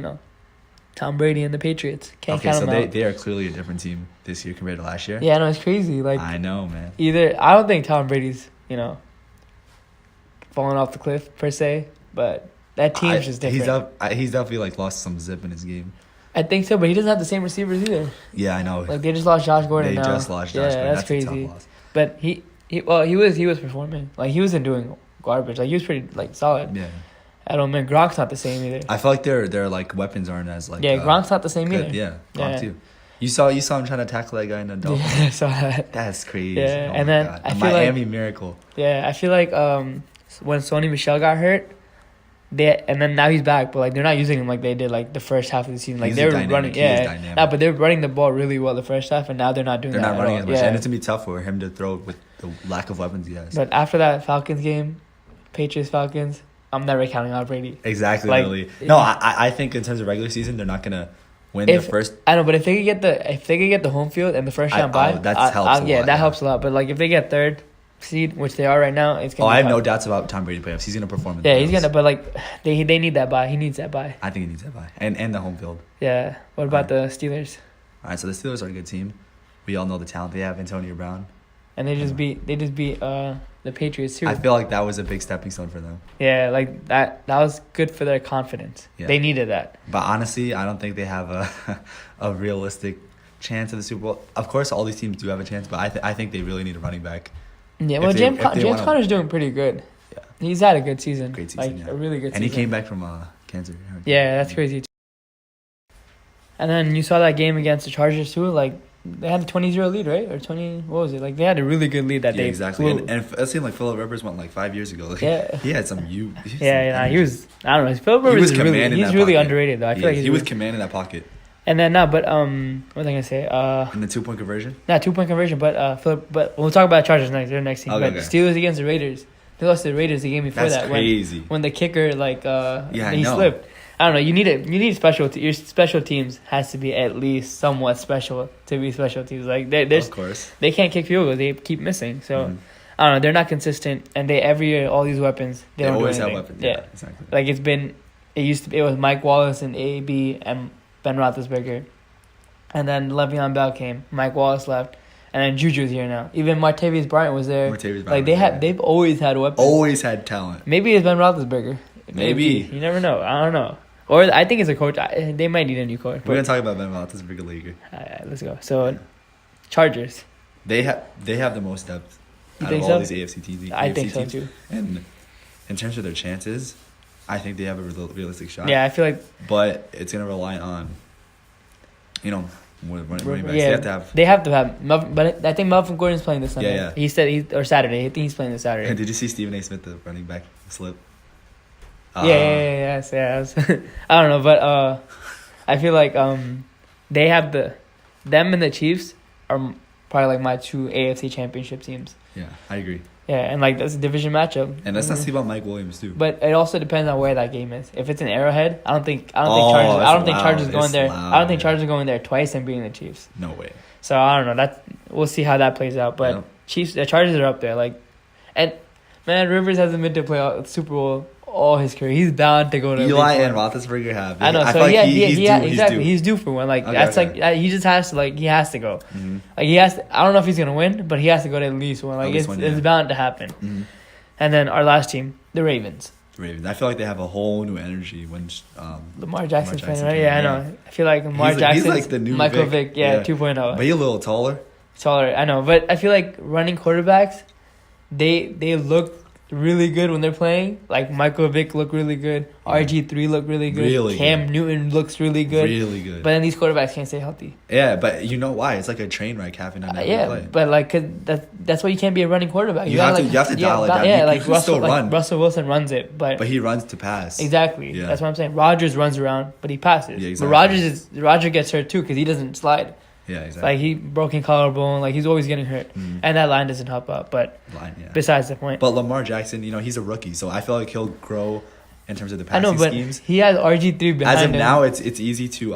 Tom Brady and the Patriots? Can't Okay, count so them out. they are clearly a different team this year compared to last year. Yeah, I know it's crazy. Like I know, man. I don't think Tom Brady's falling off the cliff per se, but that team's just different. He's definitely like lost some zip in his game. I think so, but he doesn't have the same receivers either. Yeah, I know. Like they just lost Josh Gordon. They now. just lost Josh Gordon. That's a crazy. tough loss. But he was performing. Like he wasn't doing garbage. Like he was pretty solid. Yeah. I don't know. Gronk's not the same either. I feel like their like weapons aren't as like Gronk's not the same good. either. Yeah, Gronk Yeah. too. You saw him trying to tackle that guy in the double. Yeah, I saw that. That's crazy. Yeah, Oh and my then God. I A feel Miami Miracle. Yeah, I feel like when Sony Michel got hurt, and then now he's back, but like they're not using him like they did like the first half of the season. Like He's they were dynamic. running, He is yeah, dynamic. but they're running the ball really well the first half, and now they're not doing They're that. not running at as all. much, Yeah. and it's gonna be tough for him to throw with the lack of weapons he has. But after that Falcons game, Patriots Falcons, I'm never counting out Brady. Exactly. Like, Literally. No, I think in terms of regular season, they're not gonna win the first. I know, but if they could get the home field and the first round bye, that helps. That helps a lot. But like if they get third seed, which they are right now, it's gonna. I have no doubts about Tom Brady playoffs. He's gonna perform. He's gonna. But like they need that bye. He needs that bye. I think he needs that bye and the home field. Yeah. What about the Steelers? All right, so the Steelers are a good team. We all know the talent they have. Antonio Brown. And they just beat the Patriots too. I feel like that was a big stepping stone for them. Yeah, like that was good for their confidence. Yeah. They needed that. But honestly, I don't think they have a realistic chance of the Super Bowl. Of course, all these teams do have a chance, but I think they really need a running back. Yeah, well, James Conner's doing pretty good. Yeah. He's had a good season. Great season, a really good season. And he came back from cancer. Yeah, that's crazy. And then you saw that game against the Chargers too, like they had a 20-0 lead, right? Or 20, what was it? Like, they had a really good lead that day. Exactly. And it seemed like Phillip Rivers went like 5 years ago. Like, he had some he was, I don't know. Phillip Rivers is really underrated, though. I feel like he was commanding that pocket. And then, what was I going to say? In the 2-point conversion? Not 2-point conversion, but we'll talk about Chargers next. They're next team. Okay, but Steelers against the Raiders. They lost to the Raiders the game before that. That's crazy. When the kicker, he slipped. I don't know. You need special. Your special teams has to be at least somewhat special to be special teams. Like of course, they can't kick field goals. They keep missing. So I don't know. They're not consistent, and every year all these weapons. They don't always do have anything. weapons. Yeah, exactly. Like it was Mike Wallace and AB and Ben Roethlisberger, and then Le'Veon Bell came. Mike Wallace left. And then Juju's here now. Even Martavius Bryant was there. They've always had weapons. Always had talent. Maybe it's Ben Roethlisberger. Maybe. You never know. I don't know. Or I think it's a coach. They might need a new coach. We're gonna talk about Ben Roethlisberger later. Let's go. So, Chargers. They have the most depth out of all these AFC teams. I think so too. And in terms of their chances, I think they have a realistic shot. Yeah, I feel like. But it's gonna rely on, running backs. Yeah, they have to have. But I think Melvin Gordon's playing this Sunday. Yeah. He said or Saturday. I think he's playing this Saturday. And did you see Stephen A. Smith, the running back, slip? Yes. I don't know, but I feel like they have them and the Chiefs are probably like my two AFC championship teams. Yeah, I agree. Yeah, and like that's a division matchup. And let's not see about Mike Williams too. But it also depends on where that game is. If it's an Arrowhead, I don't think Chargers going there. I don't think Chargers are going there twice and beating the Chiefs. No way. So I don't know. We'll see how that plays out. But the Chargers are up there. And man, Rivers hasn't been to play Super Bowl all his career. He's bound to go to Eli and Roethlisberger have. I know. I feel exactly. He's due for one. He just has to he has to go. Mm-hmm. He has to, I don't know if he's gonna win, but he has to go to at least one. It's bound to happen. Mm-hmm. And then our last team, the Ravens. I feel like they have a whole new energy when Lamar Jackson's playing, right? Yeah, I know. I feel like Lamar Jackson's he's like the new Michael Vick 2.0. But he's a little taller. I know. But I feel like running quarterbacks, they look really good when they're playing. Like Michael Vick looked really good. RG3 looked really good. Cam Newton looks really good. Really good. But then these quarterbacks can't stay healthy. Yeah, but you know why? It's like a train wreck happening on every play. But cause that's why you can't be a running quarterback. You have to dial it down. Yeah, you can still run. Russell Wilson runs it, but he runs to pass. Exactly. Yeah. That's what I'm saying. Rodgers runs around, but he passes. Yeah, exactly. But Rodgers gets hurt too because he doesn't slide. Yeah, exactly. He broken collarbone. He's always getting hurt, and that line doesn't help out. But besides the point. But Lamar Jackson, he's a rookie, so I feel like he'll grow in terms of the passing schemes. He has RG3 behind him. As of now, it's easy to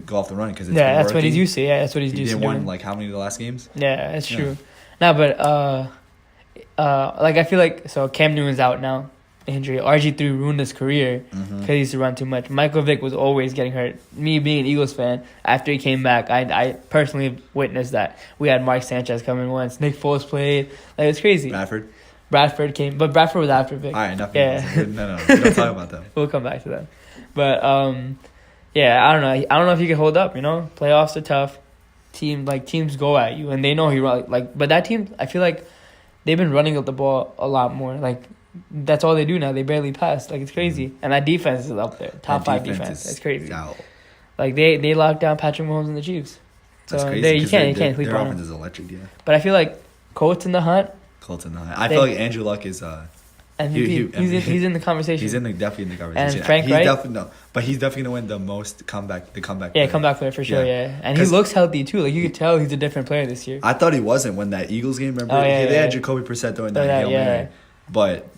go off the run because that's what he's used to. Yeah, that's what he's used to. He won how many of the last games? Yeah, that's true. No, but I feel like Cam Newton's out now. Injury. RG3 ruined his career because he used to run too much. Michael Vick was always getting hurt. Me being an Eagles fan, after he came back, I personally witnessed that. We had Mark Sanchez come in once. Nick Foles played. It was crazy. Bradford came, but Bradford was after Vick. All right, enough. Yeah. No. We don't talk about that. We'll come back to that. But I don't know. I don't know if he can hold up. Playoffs are tough. Teams go at you, and they know he But that team, I feel like they've been running up the ball a lot more. That's all they do now. They barely pass. It's crazy. And that defense is up there. Top 5 defense. It's crazy. They locked down Patrick Mahomes and the Chiefs. So that's crazy. You can't sleep on them. Their offense is electric, yeah. But I feel like Colts in the hunt. I feel like Andrew Luck is MVP. He's in the conversation. He's definitely in the conversation. And Frank Wright? But he's definitely going to win the most comeback. Yeah, comeback player for sure, yeah. And he looks healthy, too. You could tell he's a different player this year. I thought he wasn't when that Eagles game, remember? They had Jacoby Brissett throwing that Hail Mary. But,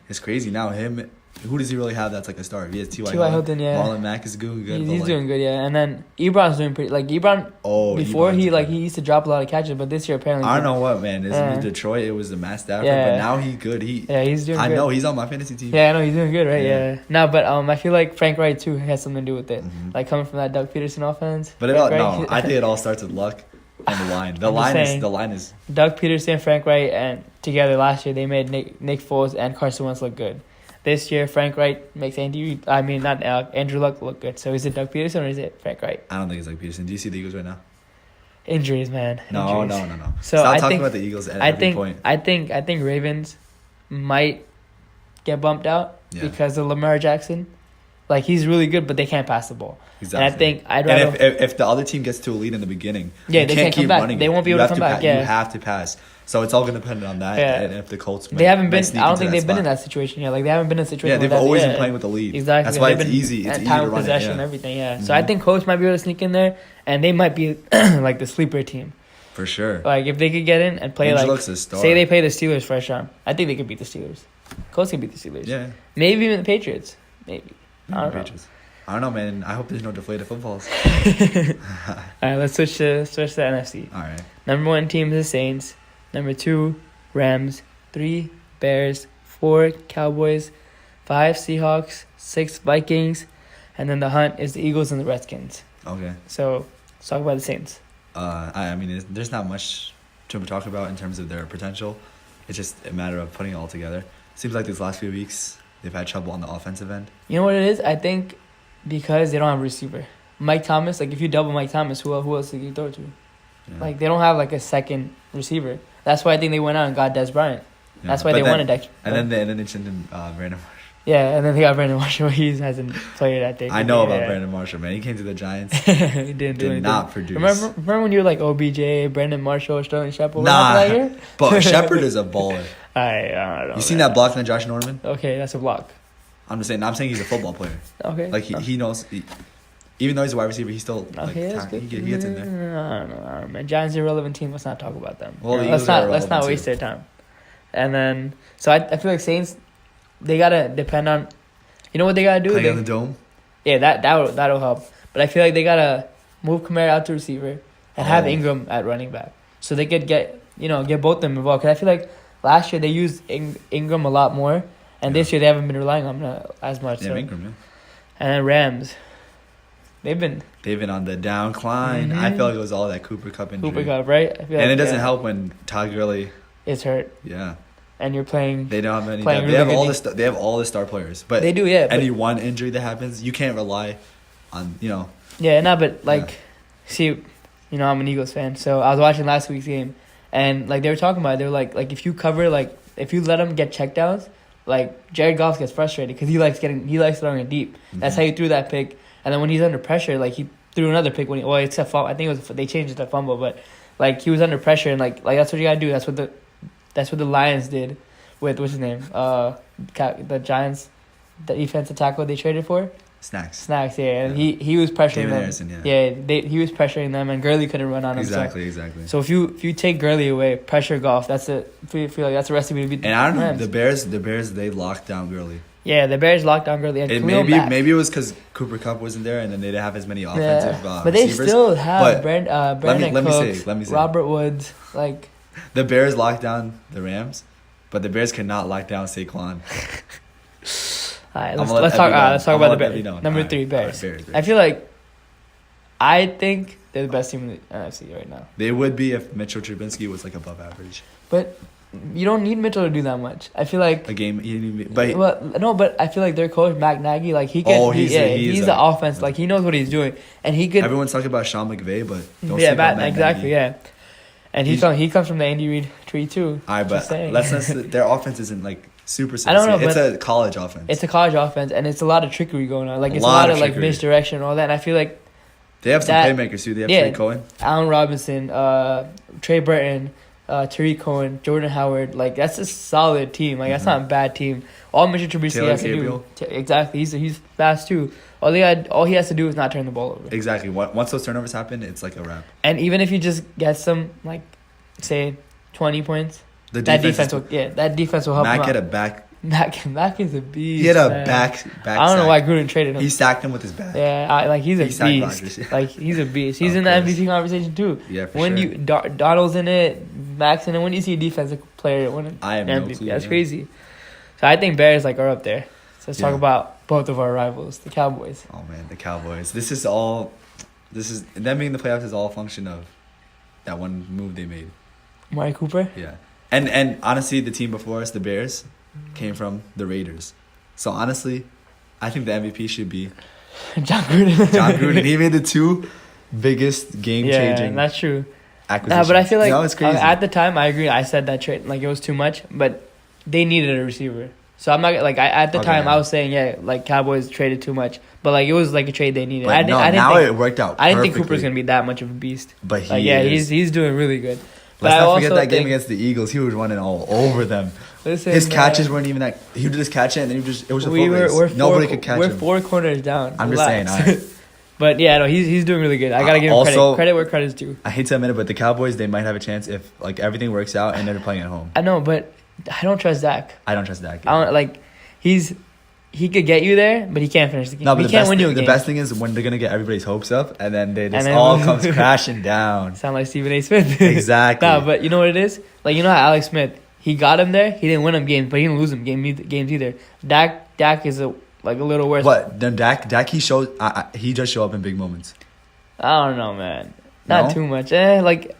it's crazy now. Him, who does he really have that's like a star? He has T.Y. Hilton, yeah. Marlon Mack is doing good. He's doing good, yeah. And then Ebron's doing pretty. Like Ebron, before he used to drop a lot of catches, but this year apparently. I don't know what, man. In Detroit, it was the Matt Stafford, but now he's good. He's doing good. I know he's on my fantasy team. Yeah, I know he's doing good, right? Yeah. No, but I feel like Frank Wright too has something to do with it. Mm-hmm. Like coming from that Doug Peterson offense. But I think it all starts with luck and the line. The line is Doug Peterson, Frank Wright, and together last year they made Nick Foles and Carson Wentz look good. This year, Frank Wright makes Andrew Luck look good. So is it Doug Peterson or is it Frank Wright? I don't think it's Doug Peterson. Do you see the Eagles right now? Injuries, man. No. So Stop talking about the Eagles at every point. I think Ravens might get bumped out because of Lamar Jackson. Like, he's really good, but they can't pass the ball. Exactly. And I think I'd rather... And if the other team gets to a lead in the beginning, they can't keep running. They won't be able to come back. You have to pass. So it's all going to depend on that. Yeah. And if the Colts... They haven't been... I don't think they've been in that situation yet. Like, they haven't been in a situation they've always been playing with the lead. Exactly. That's why it's easy. It's easy to run possession and everything, Mm-hmm. So I think Colts might be able to sneak in there, and they might be, like, the sleeper team. For sure. Like, if they could get in and play, say they play the Steelers first round. I think they could beat the Steelers. Colts can beat the Steelers. Yeah. Maybe even the Patriots. Maybe. I don't know. I don't know, man. I hope there's no deflated footballs. All right, let's switch to the NFC. All right. Number 1 team is the Saints. Number 2, Rams. 3, Bears. 4, Cowboys. 5, Seahawks. 6, Vikings. And then the hunt is the Eagles and the Redskins. Okay. So let's talk about the Saints. I mean, there's not much to talk about in terms of their potential. It's just a matter of putting it all together. Seems like these last few weeks they've had trouble on the offensive end. You know what it is? I think because they don't have a receiver. Mike Thomas, like if you double Mike Thomas, who else do you throw to? Yeah. Like they don't have like a second receiver. That's why I think they went out and got Des Bryant. Yeah. That's why they wanted that. And then they sent in Brandon Marshall. Yeah, and then they got Brandon Marshall. He hasn't played that day. I know about Brandon Marshall, man. He came to the Giants. He did not produce. Remember when you were like OBJ, Brandon Marshall, Sterling Shepard? Nah, but Shepard is a baller. I don't know. You seen that block on Josh Norman? Okay, that's a block. I'm saying he's a football player. Okay. Like he knows. Even though he's a wide receiver, he's still he gets in there. I don't know, man. Giants are a relevant team. Let's not talk about them. Well, let's not waste their time. And then, so I feel like Saints, they gotta depend on, you know what they gotta do? Playing on the dome. Yeah, that'll help. But I feel like they gotta move Kamara out to receiver and have Ingram at running back, so they could get both of them involved. Because I feel like last year they used Ingram a lot more, and this year they haven't been relying on him as much. Yeah, Ingram. Yeah. And then Rams. They've been on the downcline. Mm-hmm. I feel like it was all that Cooper Kupp injury. Cooper Kupp, right? I feel and it doesn't help when Todd Gurley is hurt. Yeah. And you're playing. They don't have any. They have all the star players, but they do. Yeah. Any one injury that happens, you can't rely on. Yeah, see, I'm an Eagles fan, so I was watching last week's game, and like they were talking about it, they were like if you cover if you let them get checkdowns, like Jared Goff gets frustrated because he likes throwing it deep. Mm-hmm. That's how you threw that pick. And then when he's under pressure, like he threw another pick it's a fumble. I think they changed it to fumble, but like he was under pressure and like that's what you gotta do. That's what the Lions did with what's his name? The Giants, the defensive tackle they traded for. Snacks, yeah. And he was pressuring David them. Harrison, yeah. He was pressuring them, and Gurley couldn't run on him. Exactly. So if you take Gurley away, pressure Goff, I feel like that's a recipe to beat. And I don't know, the Bears they locked down Gurley. Yeah, the Bears locked down Gurley. And maybe it was because Cooper Kupp wasn't there, and then they didn't have as many offensive but they receivers. still have Brandon Cooks, let me say. Robert Woods. Like the Bears locked down the Rams, but the Bears cannot lock down Saquon. All right, let's talk about the Bears. Number 3, Bears. Bears. I think they're the best team in the NFC right now. They would be if Mitchell Trubisky was like above average. But you don't need Mitchell to do that much. I feel like a game. But I feel like their coach Matt Nagy, like he can. He's the offense. Like he knows what he's doing, and he could. Everyone's talking about Sean McVay, but don't say about Matt exactly, Nagy. Yeah. And he comes from the Andy Reid tree too. All right, but their offense isn't like super sexy. I don't know. It's a college offense. It's a college offense, and it's a lot of trickery going on. Like it's a lot of like misdirection and all that. And I feel like they have some playmakers too. They have Trey Cohen, Allen Robinson, Trey Burton. Tariq Cohen, Jordan Howard, like that's a solid team. Like that's not a bad team. All Mitchell Trubisky has to do, exactly. He's fast too. All he has to do is not turn the ball over. Exactly. Once those turnovers happen, it's like a wrap. And even if he just gets some, like, say, 20 points, that defense will help him out. Matt get a Mac is a beast. He had a man. back. I don't know why Gruden traded him. He sacked him with his back. Yeah, he's a sacked beast. Rodgers, yeah. Like he's a beast. He's Of in the course. MVP conversation too. Yeah, for when sure. you Donald's in it, Max in it. When you see a defensive player win an I have no MVP, clue, that's yeah. crazy. So I think Bears are up there. So let's talk Yeah. about both of our rivals, the Cowboys. Oh man, the Cowboys. This is them being in the playoffs is all a function of that one move they made. Amari Cooper. Yeah, and honestly, the team before us, the Bears, came from the Raiders. So honestly, I think the MVP should be John Gruden. John Gruden. He made the two biggest game Yeah, changing that's true. acquisitions. But I feel like it's crazy. at the time I agree. I said that trade like it was too much, but they needed a receiver. So I'm not like at the Okay, time yeah. I was saying like Cowboys traded too much, but like it was like a trade they needed. But I didn't now think, it worked out. I didn't think perfectly. Cooper's gonna be that much of a beast. But he Like, yeah, is. he's doing really good. But Let's I not forget also that game think- against the Eagles. He was running all over them. Listen, His man, catches weren't even that. He would just catch it, and then it was just a full we're race. Nobody could catch we're him. 4 corners down. I'm just saying. Relax. All right. But yeah, no, he's doing really good. I gotta give him Also- credit where credit's due. I hate to admit it, but the Cowboys, they might have a chance if like everything works out and they're playing at home. I know, but I don't trust Zach. I don't trust that. I don't like. He could get you there, but he can't finish the game. No, but he the can't best, win you a the game. best thing is when they're gonna get everybody's hopes up, and then they just And then- all comes crashing down. Sound like Stephen A. Smith. Exactly. Nah, but you know what it is? Like, you know how Alex Smith, he got him there. He didn't win him games, but he didn't lose him games either. Dak is a little worse. What? Then Dak, he shows. He just show up in big moments. I don't know, man. Not No? too much. Like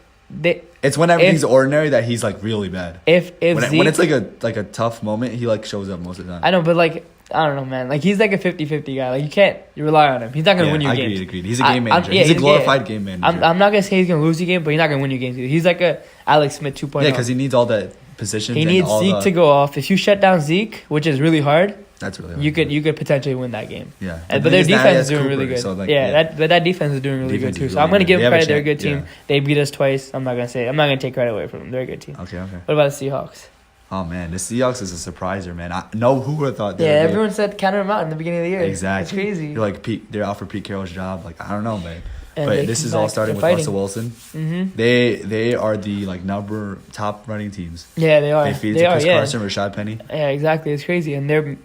It's when everything's ordinary that he's like really bad. if Zeke, When it's like a tough moment, he like shows up most of the time. I know, but like I don't know, man. Like he's like a 50-50 guy. Like you rely on him. He's not gonna win you games. Agreed. He's a game manager. yeah, he's a yeah. glorified game manager. I'm not gonna say he's gonna lose the game, but he's not gonna win you games either. He's like a Alex Smith 2.0. Yeah, because he needs all the positions. He and needs all Zeke to go off. If you shut down Zeke, which is really hard, That's really hard. you could potentially win that game. Yeah, But the their thing is now he defense has is doing Cooper, really good. so, like, that defense is doing really Defense good too. is So I'm really gonna give good. them They have a credit. They're a good chance, team. They beat us twice. I'm not gonna take credit away from them. They're a good team. Okay. What about the Seahawks? Oh man, the Seahawks is a surpriser, man. Who would have thought? Yeah, everyone said counter them out in the beginning of the year. Exactly. It's crazy. You're like they're out for Pete Carroll's job. Like I don't know, man. And But they this come is all back, starting they're with fighting. Russell Wilson. Mm-hmm. They are the like number top running teams. Yeah, they are. They feed it They to are. Chris Yeah. Carson, Rashad Penny. Yeah, exactly. It's crazy, and they're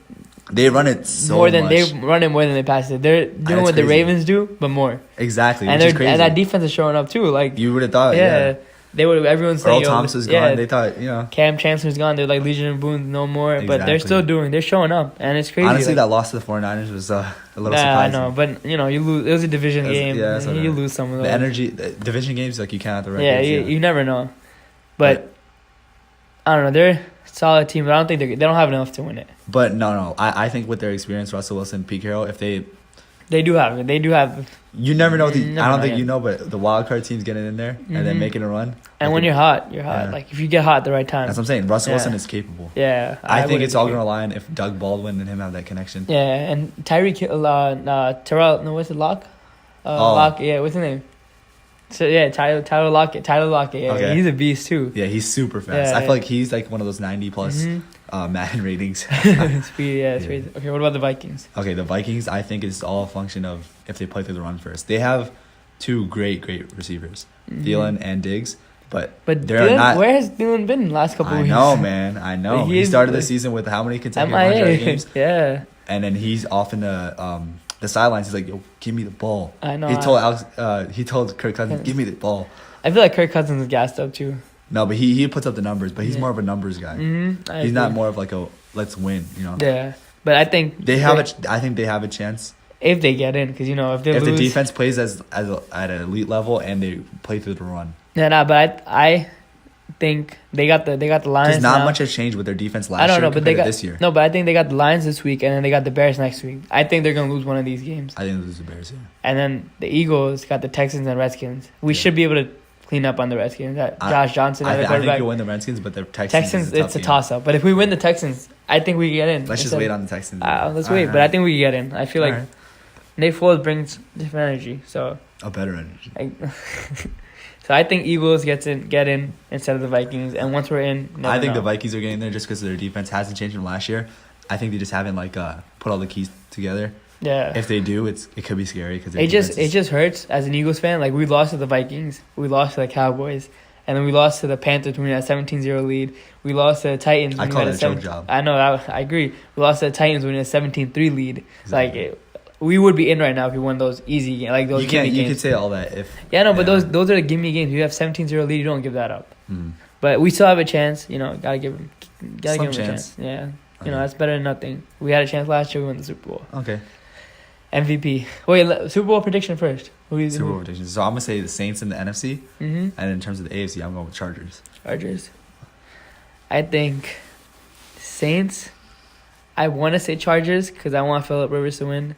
They run it so more than much. they run it more than they pass it. They're doing That's what the crazy. Ravens do, but more. Exactly, And which is crazy. and that defense is showing up too. Like You would have thought, yeah, they would. Everyone's saying Earl Thompson's yeah, gone. They thought, Cam Chancellor's gone. They're like Legion of Boone, no more. But they're Exactly. still they're showing up, and it's crazy. honestly, like, that loss to the 49ers was a little I surprising. know, but you lose. It was a division game. Yeah, that's and what you I- lose some of those. The energy, the division games, like you can't have the records. Yeah, you never know. But I don't know. They're a solid team, but I don't think they don't have enough to win it. But no. I think with their experience, Russell Wilson, Pete Carroll, if they, They do have it. They do have. you never know. I Never don't know think yet. you know, but the wild card team's getting in there and then Mhm. making a run. And I when think- you're hot, you're hot. Yeah. Like if you get hot at the right time. That's what I'm saying. Russell Yeah. Wilson is capable. Yeah, I think would it's all agree. going to rely on if Doug Baldwin and him have that connection. Yeah, and Tyreek, Terrell, no, what's it, Lock? Oh. Lock, yeah, what's his name? So yeah, Tyler Lockett. Yeah, Okay. he's a beast too. Yeah, he's super fast. Yeah, I feel yeah. like he's like one of those 90 plus Mhm. Madden ratings. Speed, yeah, it's Yeah. crazy. Okay, what about the Vikings? Okay, the Vikings, I think it's all a function of if they play through the run first. They have two great receivers, Mhm. Thielen and Diggs, but But they're Dylan, not. where has Dylan been the last couple I weeks? know, man. I know. He He is- started the season with how many consecutive 100 MIA. games, Yeah, and then he's off in the sidelines. He's like, "Yo, give me the ball." I know. He told Kirk Cousins, "Give me the ball." I feel like Kirk Cousins is gassed up too. No, but he puts up the numbers, but he's Yeah. more of a numbers guy. Mm-hmm. He's not more of like a let's win. Yeah, but I think I think they have a chance if they get in, because if they if lose, the defense plays at an elite level and they play through the run. Yeah, nah, but I think they got the Lions. Because not now. much has changed with their defense last I don't year know, but they compared got to this year. no, but I think they got the Lions this week, and then they got the Bears next week. I think they're gonna lose one of these games, I think they lose the Bears. Yeah. and then the Eagles got the Texans and Redskins. We Yeah. should be able to clean up on the Redskins. Josh Johnson, I at the think quarterback. you'll win the Redskins, but the Texans. Texans, is a tough it's a game. toss up. But if we win the Texans, I think we can get in. Let's just Instead- wait on the Texans. Let's wait, but I think we can get in. I feel like Alright. Nate Foles brings different energy, so. a better energy. So I think Eagles get in instead of the Vikings, and once we're in, I think the Vikings are getting there just because their defense hasn't changed from last year. I think they just haven't put all the keys together. Yeah. If they do, it could be scary because It just hurts as an Eagles fan. Like we lost to the Vikings, we lost to the Cowboys, And then we lost to the Panthers when we had a 17-0 lead. We lost to the Titans. I when call we it had a choke job. I know. I agree. We lost to the Titans when we had a 17-3 lead. Exactly. Like, we would be in right now if we won those easy games. Like, those gimme games. You could say all that if... Yeah, no, but those are the gimme games. You have 17-0 lead, you don't give that up. Mm. But we still have a chance. You know, gotta give them a chance. chance. Yeah. Okay. You know, that's better than nothing. We had a chance last year. We won the Super Bowl. Okay. MVP. Wait, Super Bowl prediction first. Super Bowl predictions. So I'm going to say the Saints in the NFC. Mm-hmm. And in terms of the AFC, I'm going with Chargers. Chargers. I think Saints. I want to say Chargers because I want Phillip Rivers to win.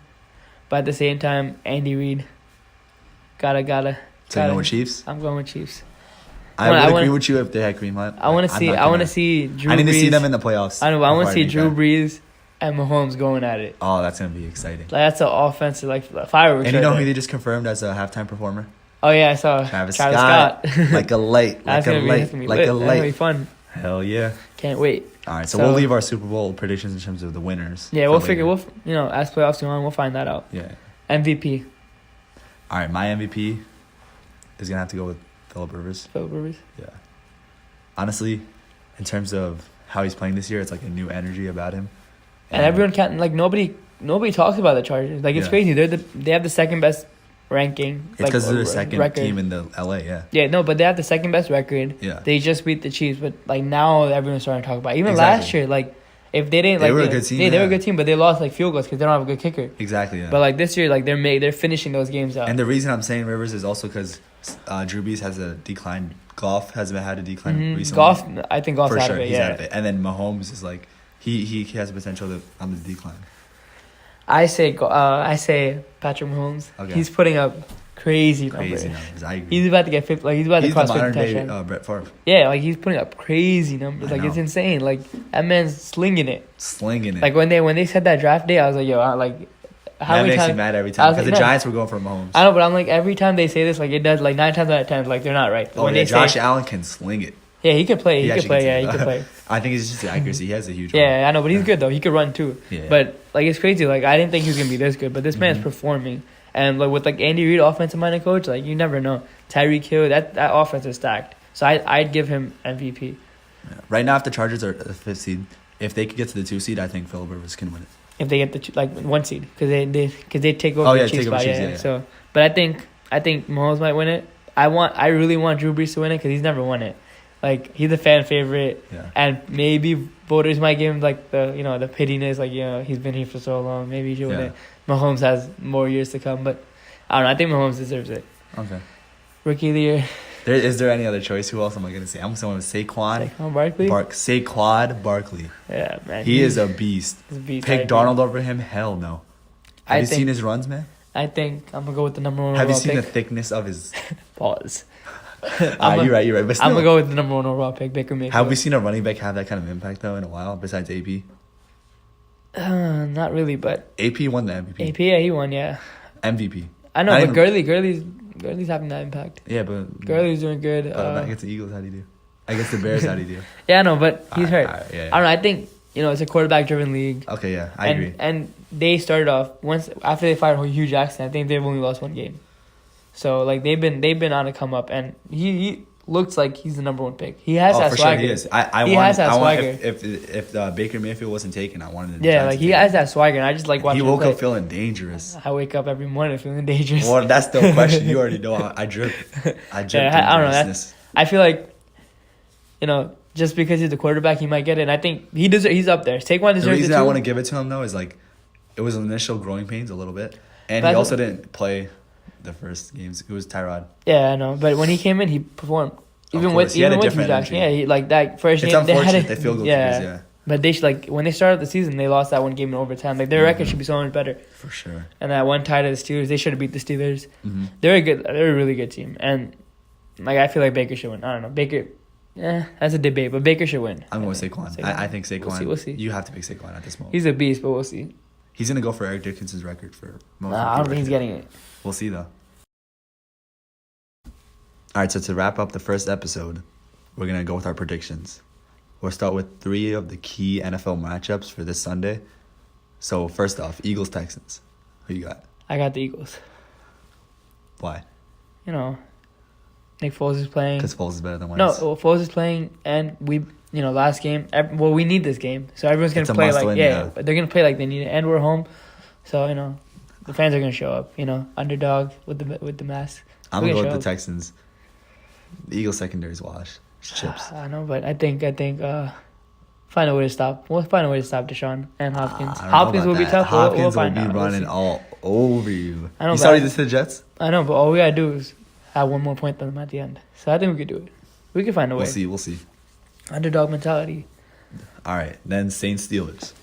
But at the same time, Andy Reid. Gotta. So you going with Chiefs? I'm going with Chiefs. I would agree with you if they had Kareem Hunt. I want to see Drew Brees. I need to see them in the playoffs. I know, but I want to see Drew Brees and Mahomes going at it. Oh, that's going to be exciting. Like, that's an offensive, like, fireworks. And you know who they just confirmed as a halftime performer? Oh, yeah, I saw Travis Scott. Like a light. That's gonna be fun. Hell yeah. Can't wait. All right, so we'll leave our Super Bowl predictions in terms of the winners. Yeah, we'll figure, as playoffs go on, we'll find that out. Yeah. MVP. All right, my MVP is going to have to go with Phillip Rivers. Phillip Rivers? Yeah. Honestly, in terms of how he's playing this year, it's like a new energy about him. And everyone can't, like, nobody talks about the Chargers. Like, it's crazy. They have the second best ranking. It's because they're the second team in the LA, yeah. Yeah, no, but they have the second best record. Yeah. They just beat the Chiefs, but, like, now everyone's starting to talk about it. Even last year, like, if they didn't, like, they were a good team. They were a good team, but they lost, like, field goals because they don't have a good kicker. Exactly, yeah. But, like, this year, like, they're finishing those games out. And the reason I'm saying Rivers is also because Drew Brees has a decline. Goff has had a decline recently. I think Goff's for out sure, of it, he's out of it. And then Mahomes is like, he has the potential on the decline. I say Patrick Mahomes. Okay. He's putting up crazy numbers. I agree. He's about to get 50. Like, he's about to cross 50 touchdowns. He's the modern day Brett Favre. Yeah, like, he's putting up crazy numbers. I Like, know. it's insane. Like, that man's slinging it. Slinging it. Like, when they said that draft day, I was like, yo, how that many makes times? you mad every time because the Giants were going for Mahomes. I know, but I'm like, every time they say this, like, it does, like, 9 times out of 10, like, they're not right. Oh, when yeah, they Josh Allen can sling it. Yeah, he could play. He could play. I think it's just the accuracy. He has a huge Yeah, I know, but he's good, though. He could run, too. Yeah. But, like, it's crazy. Like, I didn't think he was going to be this good, but this man's performing. And, like, with, like, Andy Reid, offensive-minded coach, like, you never know. Tyreek Hill, that offense is stacked. So I'd give him MVP. Yeah. Right now, if the Chargers are the 5th seed, if they could get to the 2 seed, I think Phillip Rivers can win it. If they get the 1 seed, because they take over the Chiefs spot. Yeah. So, but I think Mahomes might win it. I really want Drew Brees to win it because he's never won it. Like, he's a fan favorite, and maybe voters might give him, like, the pittiness, like, he's been here for so long. Maybe he should win it. Mahomes has more years to come, but I don't know. I think Mahomes deserves it. Okay. Rookie of the year. Is there any other choice? Who else am I going to say? I'm going with Saquon Barkley. Saquon Barkley. Yeah, man. He is a beast. He's a beast. Pick Darnold over him? Hell no. Have you seen his runs, man? I think I'm going to go with the number 1 Have overall you seen pick. the thickness of his... Pause. You're right. But still, I'm going to go with the number 1 overall pick, Baker Mayfield. Have we seen a running back have that kind of impact, though, in a while, besides AP? Not really, but... AP won the MVP. AP, yeah, he won, yeah. MVP. I know, but Gurley's having that impact. Yeah, but... Gurley's doing good. Against the Eagles, how do you do? Against the Bears, how do you do? Yeah, I know, but he's hurt. I don't know, I think, it's a quarterback-driven league. Okay, yeah, I agree. And they started off, after they fired Hugh Jackson, I think they've only lost 1 game. So, like, they've been on a come-up, and he looks like he's the number 1 pick. He has that swagger. Sure he is. If Baker Mayfield wasn't taken, I wanted to. Yeah, like, he has that swagger, and I just like watching him play. He woke up feeling dangerous. I wake up every morning feeling dangerous. Well, that's the question. You already know. I drip. I don't know. I feel like, just because he's the quarterback, he might get it. And I think he's up there. Saquon deserves it. The reason too. I want to give it to him, though, is like, it was initial growing pains a little bit. And he also didn't play the first games. It was Tyrod. Yeah, I know. But when he came in, he performed. Even with Hugh Jackson. Yeah, he, like, that first it's game. Unfortunate they feel good. Yeah. But they should, like, when they started the season, they lost that 1 game in overtime. Like, their record should be so much better. For sure. And that one tie to the Steelers, they should have beat the Steelers. Mm-hmm. They're a really good team. And, like, I feel like Baker should win. I don't know. Baker, that's a debate, but Baker should win. I'm going with Saquon. I think Saquon. We'll see. You have to pick Saquon at this moment. He's a beast, but we'll see. He's going to go for Eric Dickinson's record for most. I don't think he's getting it. We'll see, though. All right, so to wrap up the first episode, we're going to go with our predictions. We'll start with 3 of the key NFL matchups for this Sunday. So, first off, Eagles-Texans. Who you got? I got the Eagles. Why? Nick Foles is playing. Because Foles is better than Wentz. No, Foles is playing, and last game. Well, we need this game, so everyone's gonna It's a play must like win, they're gonna play like they need it, and we're home, so the fans are gonna show up. Underdog with the mask. I'm gonna go with the Texans. The Eagles secondary is washed. It's chips. I know, but I think find a way to stop. We'll find a way to stop Deshaun and Hopkins. I don't know Hopkins about will be that. tough. Hopkins we'll find will be out. running all over you. I know, You but saw this to the Jets? I know, but all we gotta do is have one more point than them at the end. So I think we could do it. We can find a way. We'll see. Underdog mentality. All right, then Saints Steelers.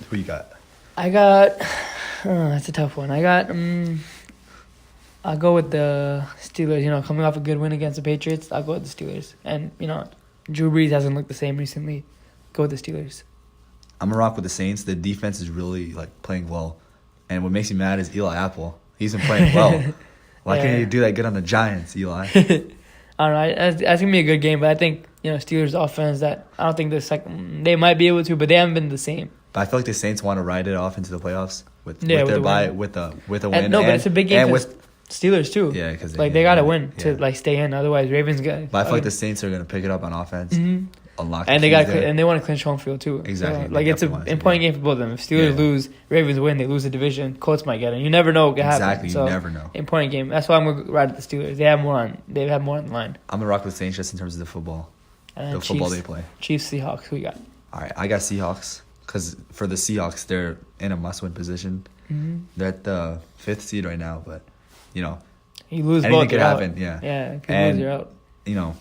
Who you got? I got. That's a tough one. I'll go with the Steelers. Coming off a good win against the Patriots, I'll go with the Steelers. And Drew Brees hasn't looked the same recently. Go with the Steelers. I'm gonna rock with the Saints. The defense is really playing well, and what makes me mad is Eli Apple. He's been playing well. Why can't you do that good on the Giants, Eli? I don't know. That's gonna be a good game, but I think Steelers offense that I don't think they might be able to, but they haven't been the same. But I feel like the Saints want to ride it off into the playoffs with a win. No, but it's a big game for Steelers too. Yeah, because they gotta win to stay in. Otherwise, Ravens got. But I feel like the Saints are gonna pick it up on offense, unlock. And they want to clinch home field too. Exactly. So, it's an important game for both of them. If Steelers lose, Ravens win, they lose the division. Colts might get it. You never know what could happen. Exactly. You never know. Important game. That's why I'm gonna ride with the Steelers. They have more on the line. I'm gonna rock with Saints just in terms of the football. And football they play. Chiefs, Seahawks. Who you got? All right, I got Seahawks because for the Seahawks, they're in a must-win position. Mm-hmm. They're at the 5th seed right now, but you lose anything both. could happen. Yeah. Yeah. If you lose, you're out.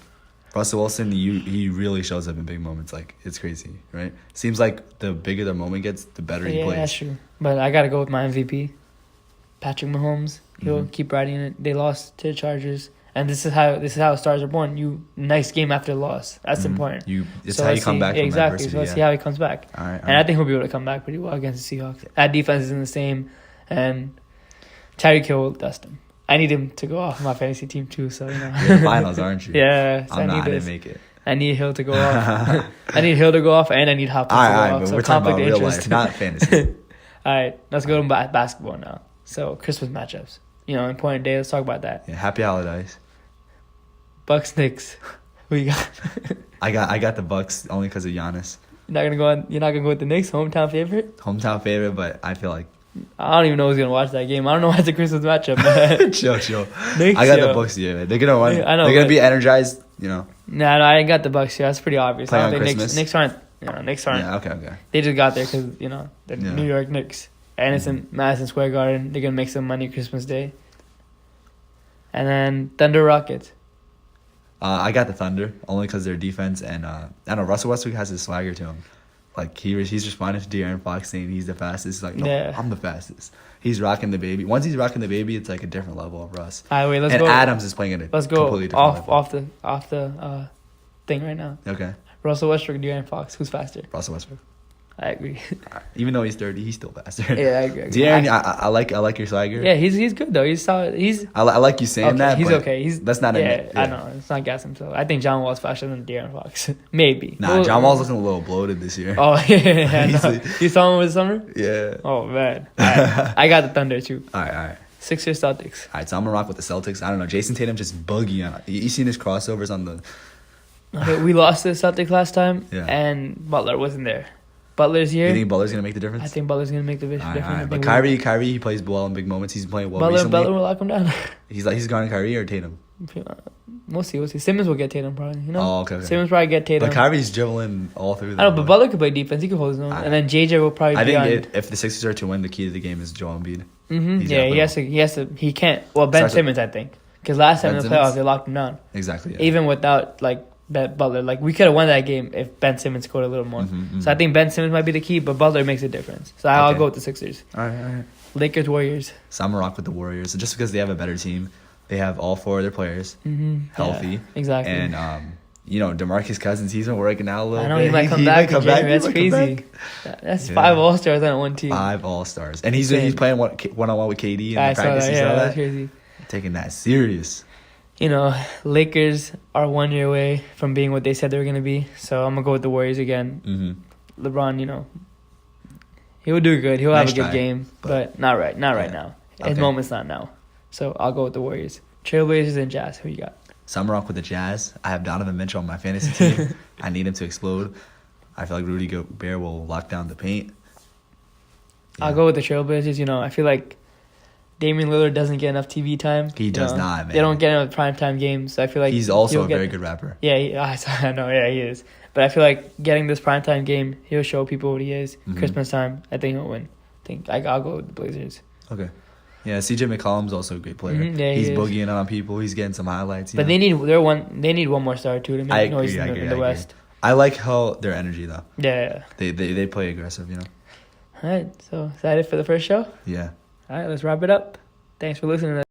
Russell Wilson, he really shows up in big moments. It's crazy, right? Seems like the bigger the moment gets, the better he plays. Yeah, that's true. But I gotta go with my MVP, Patrick Mahomes. He'll keep riding it. They lost to the Chargers. And this is how stars are born. Nice game after loss. That's important. It's how you come back from exactly. adversity. So let's see how he comes back. All right. I think he'll be able to come back pretty well against the Seahawks. That defense isn't the same, and Tyreek Hill will dust him. I need him to go off my fantasy team too. So You're in the finals, aren't you? Yeah. So I didn't make it. I need Hill to go off. I need Hill to go off, and I need Hopkins to go off. But so we're talking about real life, not fantasy. All right, let's go to basketball now. So Christmas matchups. Important day. Let's talk about that. Yeah, happy holidays. Bucks Knicks. Who you got? I got the Bucks only because of Giannis. You're not gonna go with the Knicks, hometown favorite? Hometown favorite, but I feel like I don't even know who's gonna watch that game. I don't know why it's a Christmas matchup. But chill. Knicks, I got the Bucks here, man. They're gonna win. I know, they're gonna be energized, No, I ain't got the Bucks here. That's pretty obvious. Play I on don't think Christmas. Knicks aren't. Knicks aren't. Yeah, okay. They just got there because they're New York Knicks, and it's in Madison Square Garden. They're gonna make some money Christmas Day. And then Thunder Rockets. I got the Thunder only because their defense and I don't know. Russell Westbrook has his swagger to him. He's responding to De'Aaron Fox saying he's the fastest. I'm the fastest. He's rocking the baby. Once he's rocking the baby, it's a different level of Russ. All right, wait, let's and go. Adams is playing at a completely different level. off the thing right now. Okay. Russell Westbrook, De'Aaron Fox. Who's faster? Russell Westbrook. I agree. Even though he's 30, he's still faster. Yeah, I agree. De'Aaron, I like your swagger. Yeah, he's good though. He's solid. I like you saying that. He's but okay. That's not. I know. It's not gas himself. I think John Wall's faster than De'Aaron Fox. Maybe. Nah, John Wall's looking a little bloated this year. Oh yeah. You saw him over the summer? Yeah. Oh man. I got the Thunder too. All right. Sixers Celtics. All right, so I'm gonna rock with the Celtics. I don't know. Jason Tatum just buggy on. You seen his crossovers on the? Okay, we lost to the Celtics last time, Yeah. and Butler wasn't there. Butler's here. You think Butler's gonna make the difference? I think Butler's gonna make the difference. All right. But Kyrie, he plays well in big moments. He's playing well recently. Butler will lock him down. He's gone Kyrie or Tatum. We'll see. Simmons will get Tatum probably. Oh, okay. Simmons probably get Tatum. But Kyrie's dribbling all through. I know, but Butler could play defense. He could hold his own, and then JJ will probably. I think if the Sixers are to win, the key to the game is Joel Embiid. Mm-hmm. Yeah, he has to. He can't. Well, Ben Simmons, I think, because last time in the playoffs they locked him down. Exactly. Yeah. Even without Butler, we could have won that game if Ben Simmons scored a little more. So I think Ben Simmons might be the key, but Butler makes a difference. So I'll go with the Sixers. All right. Lakers, Warriors. So I'm gonna rock with the Warriors. So just because they have a better team, they have all 4 of their players healthy. Yeah, exactly. And DeMarcus Cousins, he's been working out a little bit. I know he might come back. That's crazy. That's 5 All-Stars on one team. 5 All-Stars, and he's playing one-on-one with KD in practice. Saw that. Yeah, that's crazy. Taking that serious. Lakers are 1 year away from being what they said they were going to be. So I'm going to go with the Warriors again. Mm-hmm. LeBron, he'll do good. He'll have a good game, but not right now. His moment's not now. So I'll go with the Warriors. Trailblazers and Jazz. Who you got? So I'm rock with the Jazz. I have Donovan Mitchell on my fantasy team. I need him to explode. I feel like Rudy Gobert will lock down the paint. Yeah. I'll go with the Trailblazers. You know, I feel like Damian Lillard doesn't get enough TV time. He does not, man. They don't get enough primetime games. So I feel like he's also a very good rapper. Yeah, I know. Yeah, he is. But I feel like getting this primetime game, he'll show people what he is. Mm-hmm. Christmas time, I think he'll win. I'll go with the Blazers. Okay. Yeah, CJ McCollum's also a great player. Mm-hmm, yeah, he's boogieing on people. He's getting some highlights. But they need one more star too to make noise in the West. I like how their energy though. Yeah. They play aggressive, you know. All right, so is that it for the first show? Yeah. All right, let's wrap it up. Thanks for listening.